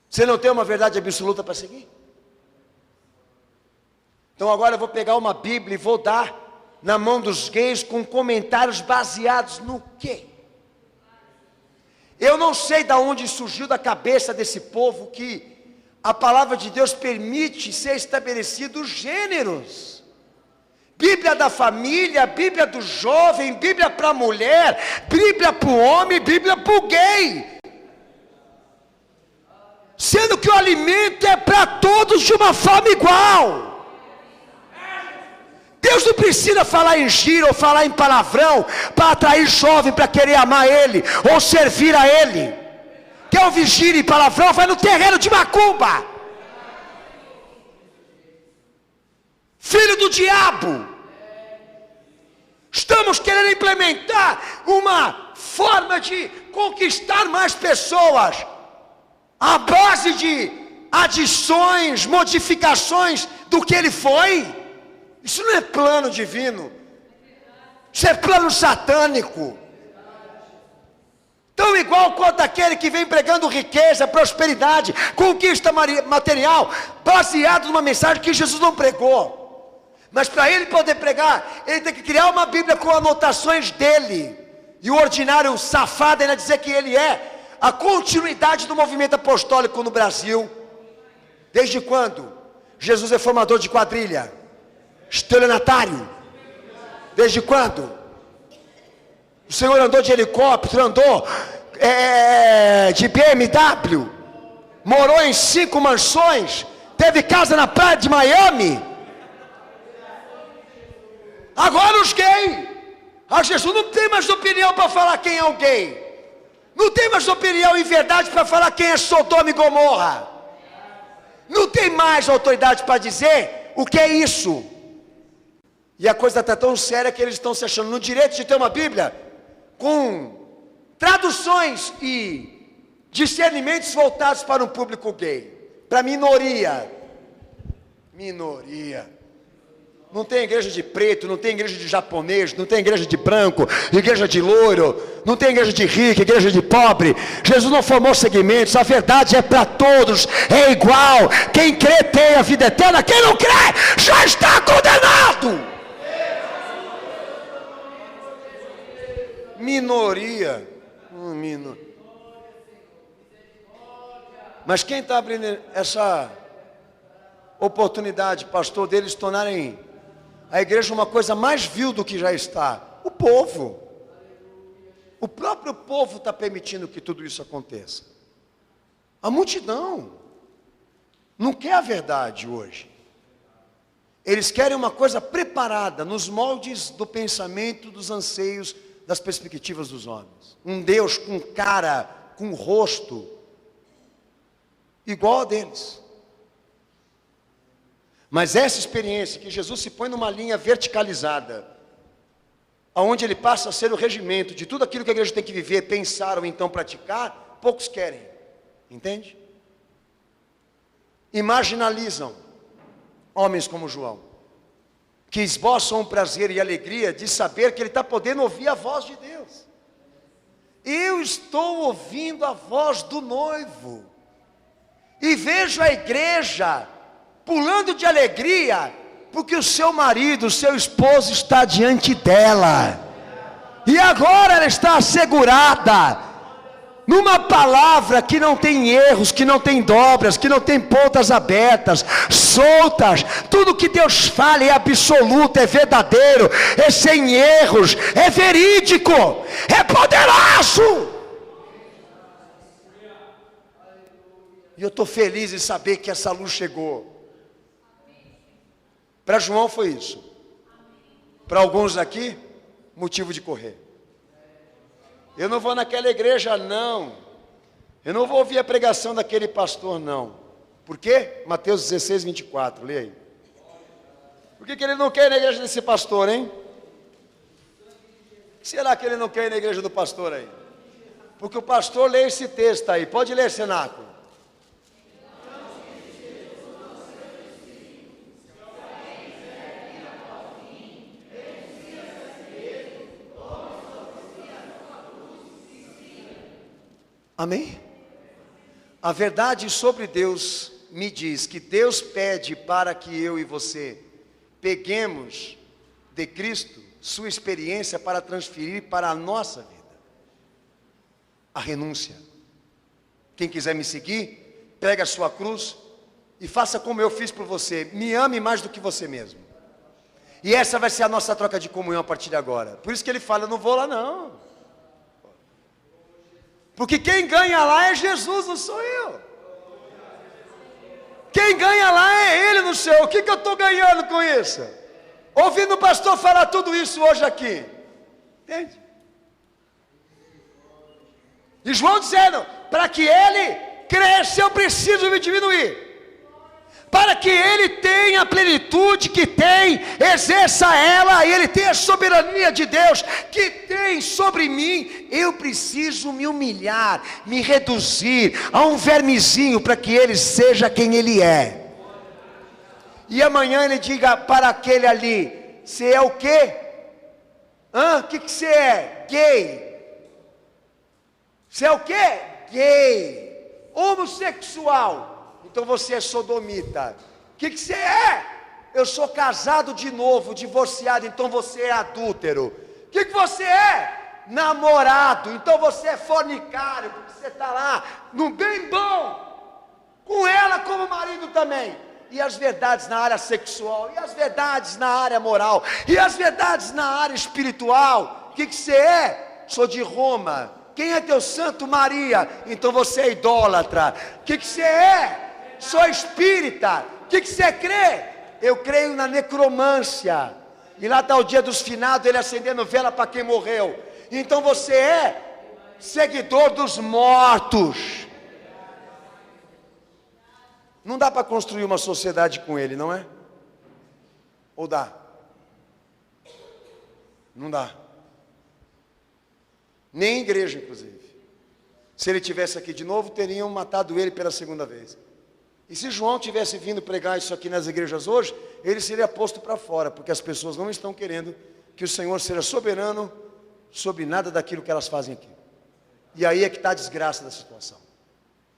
Você não tem uma verdade absoluta para seguir? Então agora eu vou pegar uma Bíblia e vou dar na mão dos gays com comentários baseados no quê? Eu não sei de onde surgiu da cabeça desse povo que a palavra de Deus permite ser estabelecidos gêneros. Bíblia da família, Bíblia do jovem, Bíblia para a mulher, Bíblia para o homem, Bíblia para o gay. Sendo que o alimento é para todos de uma forma igual. Deus não precisa falar em gíria ou falar em palavrão para atrair jovem para querer amar Ele ou servir a Ele. Quer ouvir gíria e palavrão? Vai no terreno de macumba. Filho do diabo. Estamos querendo implementar uma forma de conquistar mais pessoas à base de adições, modificações do que ele foi. Isso não é plano divino, isso é plano satânico. Tão igual quanto aquele que vem pregando riqueza, prosperidade, conquista material, baseado numa mensagem que Jesus não pregou. Mas para ele poder pregar, ele tem que criar uma Bíblia com anotações dele. E o ordinário safado ainda dizer que ele é a continuidade do movimento apostólico no Brasil. Desde quando? Jesus é formador de quadrilha, estelionatário. Desde quando? O Senhor andou de helicóptero, andou de BMW, morou em 5 mansões, teve casa na praia de Miami. Agora os gays, Jesus não tem mais opinião para falar quem é o gay, não tem mais opinião e verdade para falar quem é Sodoma e Gomorra, não tem mais autoridade para dizer o que é isso. E a coisa está tão séria que eles estão se achando no direito de ter uma Bíblia com traduções e discernimentos voltados para um público gay, para minoria. Não tem igreja de preto, não tem igreja de japonês, não tem igreja de branco, igreja de loiro, não tem igreja de rico, igreja de pobre. Jesus não formou segmentos, a verdade é para todos, é igual. Quem crê tem a vida eterna, quem não crê já está condenado. Minoria. Mas quem está abrindo essa oportunidade, pastor, deles tornarem a igreja uma coisa mais vil do que já está? O povo. O próprio povo está permitindo que tudo isso aconteça. A multidão não quer a verdade hoje. Eles querem uma coisa preparada nos moldes do pensamento, dos anseios, das perspectivas dos homens. Um Deus com cara, com rosto, igual a deles. Mas essa experiência que Jesus se põe numa linha verticalizada, aonde ele passa a ser o regimento de tudo aquilo que a igreja tem que viver, pensar ou então praticar, poucos querem. Entende? E marginalizam homens como João, que esboçam o prazer e a alegria de saber que ele está podendo ouvir a voz de Deus. Eu estou ouvindo a voz do noivo, e vejo a igreja pulando de alegria, porque o seu marido, o seu esposo está diante dela, e agora ela está assegurada, numa palavra que não tem erros, que não tem dobras, que não tem pontas abertas, soltas. Tudo que Deus fala é absoluto, é verdadeiro, é sem erros, é verídico, é poderoso. E eu estou feliz em saber que essa luz chegou. Para João foi isso. Para alguns aqui, motivo de correr. Eu não vou naquela igreja, não. Eu não vou ouvir a pregação daquele pastor, não. Por quê? Mateus 16, 24, lê aí. Por que ele não quer ir na igreja desse pastor, hein? O que será que ele não quer ir na igreja do pastor aí? Porque o pastor lê esse texto aí. Pode ler, cenáculo. Amém? A verdade sobre Deus me diz que Deus pede para que eu e você peguemos de Cristo sua experiência para transferir para a nossa vida. A renúncia. Quem quiser me seguir, pega a sua cruz e faça como eu fiz por você. Me ame mais do que você mesmo. E essa vai ser a nossa troca de comunhão a partir de agora. Por isso que ele fala, eu não vou lá não. Porque quem ganha lá é Jesus, não sou eu. Quem ganha lá é Ele no céu. O que eu estou ganhando com isso? Ouvindo o pastor falar tudo isso hoje aqui. Entende? E João dizendo, para que Ele cresça, eu preciso me diminuir. Para que Ele tenha a plenitude que tem, exerça ela, e Ele tenha a soberania de Deus que tem sobre mim, eu preciso me humilhar, me reduzir a um vermezinho, para que Ele seja quem Ele é. E amanhã Ele diga para aquele ali, você é o quê? O que você é? Gay. Você é o quê? Gay. Homossexual. Então você é sodomita. O que você é? Eu sou casado de novo, divorciado, então você é adúltero. O que você é? Namorado, então você é fornicário, porque você está lá, no bem bom, com ela como marido também. E as verdades na área sexual, e as verdades na área moral, e as verdades na área espiritual. O que você é? Sou de Roma. Quem é teu santo? Maria. Então você é idólatra. O que você é? Sou espírita. O que você crê? Eu creio na necromância. E lá está o dia dos finados, ele acendendo vela para quem morreu. Então você é seguidor dos mortos. Não dá para construir uma sociedade com ele, não é? Ou dá? Não dá. Nem igreja, inclusive. Se ele tivesse aqui de novo, teriam matado ele pela segunda vez. E se João tivesse vindo pregar isso aqui nas igrejas hoje, ele seria posto para fora, porque as pessoas não estão querendo que o Senhor seja soberano sobre nada daquilo que elas fazem aqui. E aí é que está a desgraça da situação.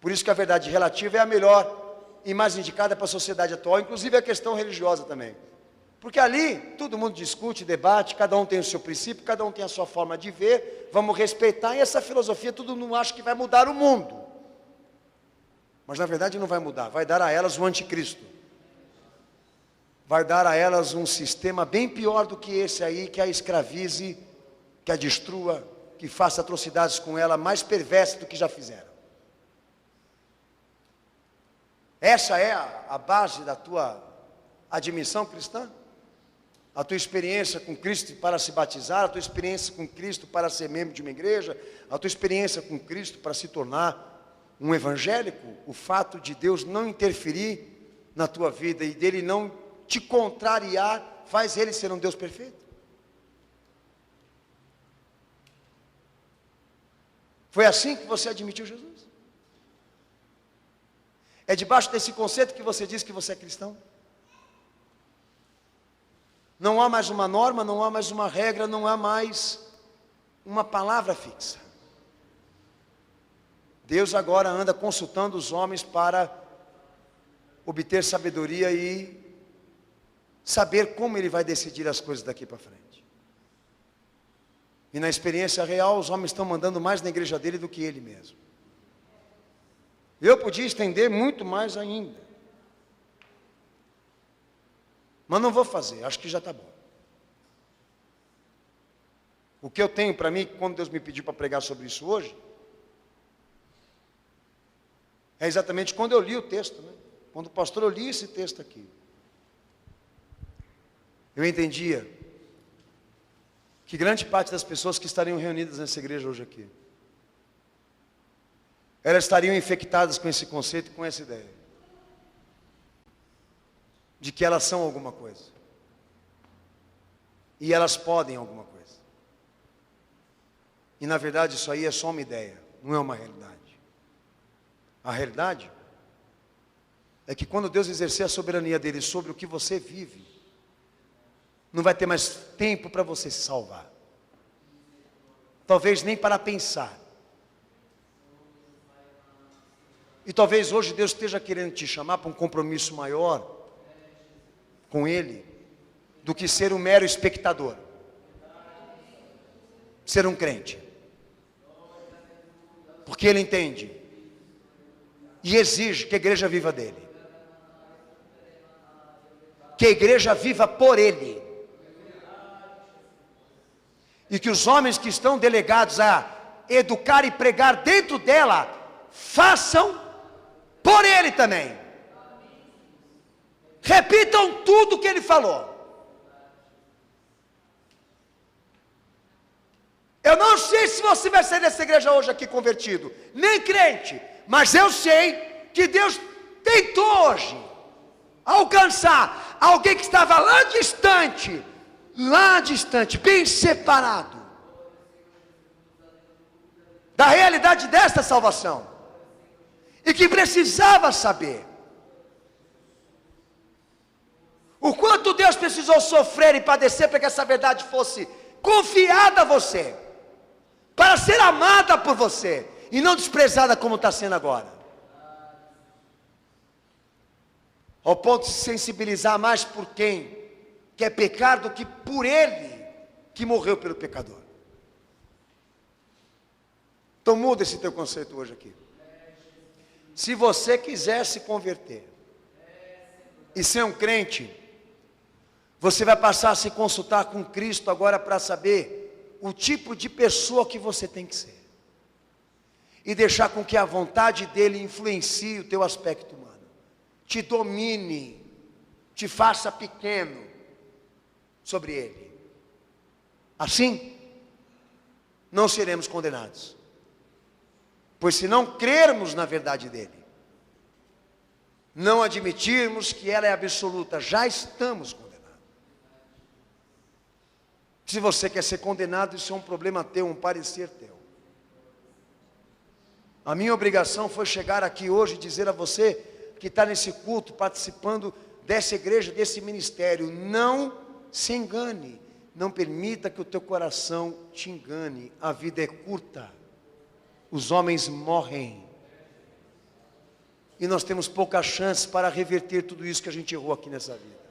Por isso que a verdade relativa é a melhor e mais indicada para a sociedade atual, inclusive a questão religiosa também. Porque ali todo mundo discute, debate, cada um tem o seu princípio, cada um tem a sua forma de ver, vamos respeitar, e essa filosofia todo mundo acha que vai mudar o mundo. Mas na verdade não vai mudar, vai dar a elas o anticristo. Vai dar a elas um sistema bem pior do que esse aí, que a escravize que a destrua, que faça atrocidades com ela mais perversas do que já fizeram. Essa é a base da tua admissão cristã? A tua experiência com Cristo para se batizar, a tua experiência com Cristo para ser membro de uma igreja, a tua experiência com Cristo para se tornar um evangélico, o fato de Deus não interferir na tua vida e dele não te contrariar, faz ele ser um Deus perfeito? Foi assim que você admitiu Jesus? É debaixo desse conceito que você diz que você é cristão? Não há mais uma norma, não há mais uma regra, não há mais uma palavra fixa. Deus agora anda consultando os homens para obter sabedoria e saber como Ele vai decidir as coisas daqui para frente. E na experiência real, os homens estão mandando mais na igreja dele do que Ele mesmo. Eu podia estender muito mais ainda. Mas não vou fazer, acho que já está bom. O que eu tenho para mim, quando Deus me pediu para pregar sobre isso hoje, é exatamente quando eu li o texto, né? Quando o pastor eu li esse texto aqui. Eu entendia que grande parte das pessoas que estariam reunidas nessa igreja hoje aqui, elas estariam infectadas com esse conceito, com essa ideia de que elas são alguma coisa e elas podem alguma coisa, e na verdade isso aí é só uma ideia, não é uma realidade. A realidade é que quando Deus exercer a soberania dele sobre o que você vive, não vai ter mais tempo para você se salvar, talvez nem para pensar. E talvez hoje Deus esteja querendo te chamar para um compromisso maior com Ele, do que ser um mero espectador, ser um crente, porque Ele entende e exige que a igreja viva dele, que a igreja viva por Ele, e que os homens que estão delegados a educar e pregar dentro dela, façam por Ele também. Repitam tudo o que Ele falou. Eu não sei se você vai sair dessa igreja hoje aqui convertido, nem crente, mas eu sei que Deus tentou hoje alcançar alguém que estava lá distante, bem separado da realidade desta salvação, e que precisava saber o quanto Deus precisou sofrer e padecer para que essa verdade fosse confiada a você, para ser amada por você e não desprezada como está sendo agora, ao ponto de se sensibilizar mais por quem quer pecar do que por Ele que morreu pelo pecador. Então muda esse teu conceito hoje aqui. Se você quiser se converter e ser um crente, você vai passar a se consultar com Cristo agora para saber o tipo de pessoa que você tem que ser, e deixar com que a vontade dele influencie o teu aspecto humano, te domine, te faça pequeno sobre ele. Assim, não seremos condenados, pois se não crermos na verdade dele, não admitirmos que ela é absoluta, já estamos condenados. Se você quer ser condenado, isso é um problema teu, um parecer teu. A minha obrigação foi chegar aqui hoje e dizer a você que está nesse culto, participando dessa igreja, desse ministério: não se engane, não permita que o teu coração te engane. A vida é curta, os homens morrem, e nós temos pouca chance para reverter tudo isso que a gente errou aqui nessa vida.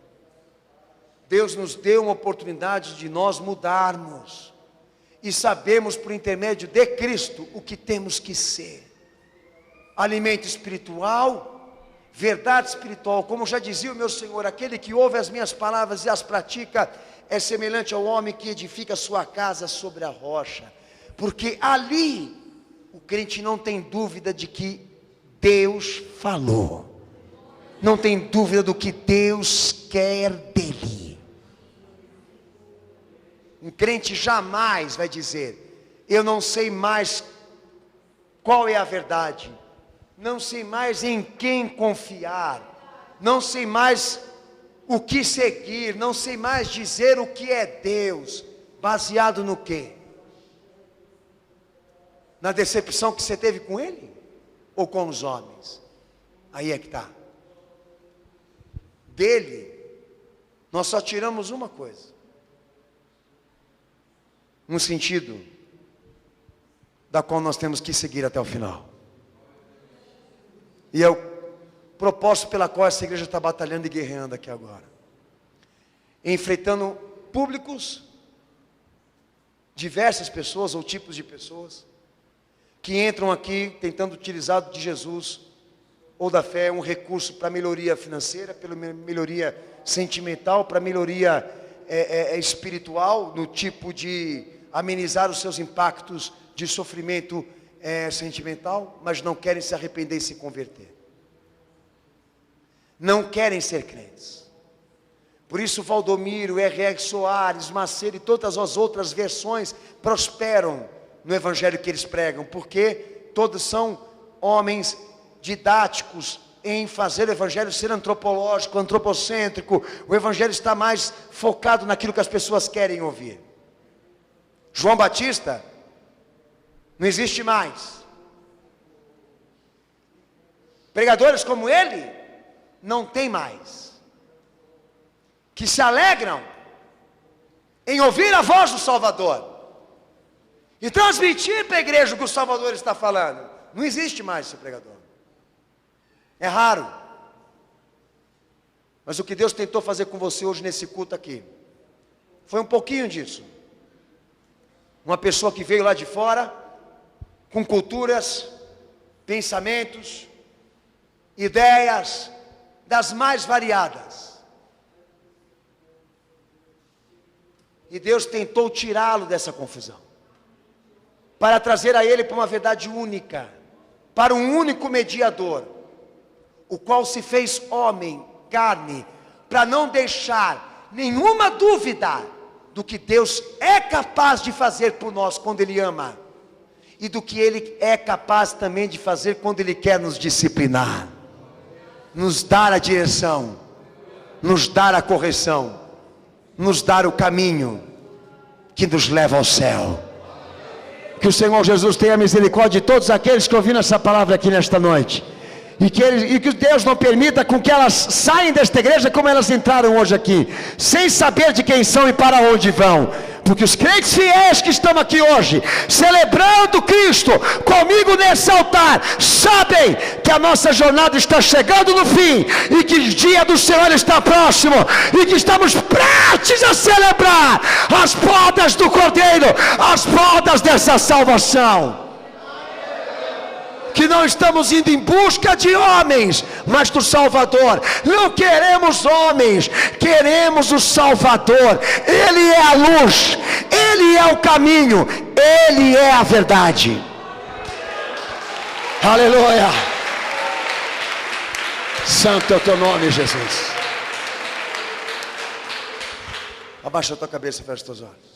Deus nos deu uma oportunidade de nós mudarmos e sabermos por intermédio de Cristo o que temos que ser. Alimento espiritual, verdade espiritual, como já dizia o meu Senhor: aquele que ouve as minhas palavras e as pratica, é semelhante ao homem que edifica sua casa sobre a rocha, porque ali o crente não tem dúvida de que Deus falou, não tem dúvida do que Deus quer dele. Um crente jamais vai dizer: eu não sei mais qual é a verdade, não sei mais em quem confiar, não sei mais o que seguir, não sei mais dizer o que é Deus. Baseado no quê? Na decepção que você teve com Ele? Ou com os homens? Aí é que está. Dele, nós só tiramos uma coisa, um sentido, da qual nós temos que seguir até o final. E é o propósito pela qual essa igreja está batalhando e guerreando aqui agora. Enfrentando públicos, diversas pessoas ou tipos de pessoas, que entram aqui tentando utilizar de Jesus ou da fé um recurso para melhoria financeira, para melhoria sentimental, para melhoria espiritual, no tipo de amenizar os seus impactos de sofrimento sentimental, mas não querem se arrepender e se converter. Não querem ser crentes. Por isso Valdomiro, R.R. Soares, Macedo e todas as outras versões prosperam no evangelho que eles pregam, porque todos são homens didáticos em fazer o evangelho ser antropológico, antropocêntrico. O evangelho está mais focado naquilo que as pessoas querem ouvir. João Batista não existe mais. Pregadores como ele não tem mais, que se alegram em ouvir a voz do Salvador e transmitir para a igreja o que o Salvador está falando. Não existe mais esse pregador. É raro. Mas o que Deus tentou fazer com você hoje nesse culto aqui foi um pouquinho disso. Uma pessoa que veio lá de fora, com culturas, pensamentos, ideias das mais variadas. E Deus tentou tirá-lo dessa confusão, para trazer a ele para uma verdade única, para um único mediador, o qual se fez homem, carne, para não deixar nenhuma dúvida do que Deus é capaz de fazer por nós quando Ele ama, e do que Ele é capaz também de fazer quando Ele quer nos disciplinar, nos dar a direção, nos dar a correção, nos dar o caminho que nos leva ao céu. Que o Senhor Jesus tenha misericórdia de todos aqueles que ouviram essa palavra aqui nesta noite, e que Deus não permita com que elas saiam desta igreja como elas entraram hoje aqui, sem saber de quem são e para onde vão. Porque os crentes fiéis que estão aqui hoje, celebrando Cristo comigo nesse altar, sabem que a nossa jornada está chegando no fim, e que o dia do Senhor está próximo, e que estamos prestes a celebrar as bodas do Cordeiro, as bodas dessa salvação. Que não estamos indo em busca de homens, mas do Salvador. Não queremos homens, queremos o Salvador. Ele é a luz, Ele é o caminho, Ele é a verdade. Aleluia. Santo é o teu nome, Jesus. Abaixa a tua cabeça e fecha os teus olhos.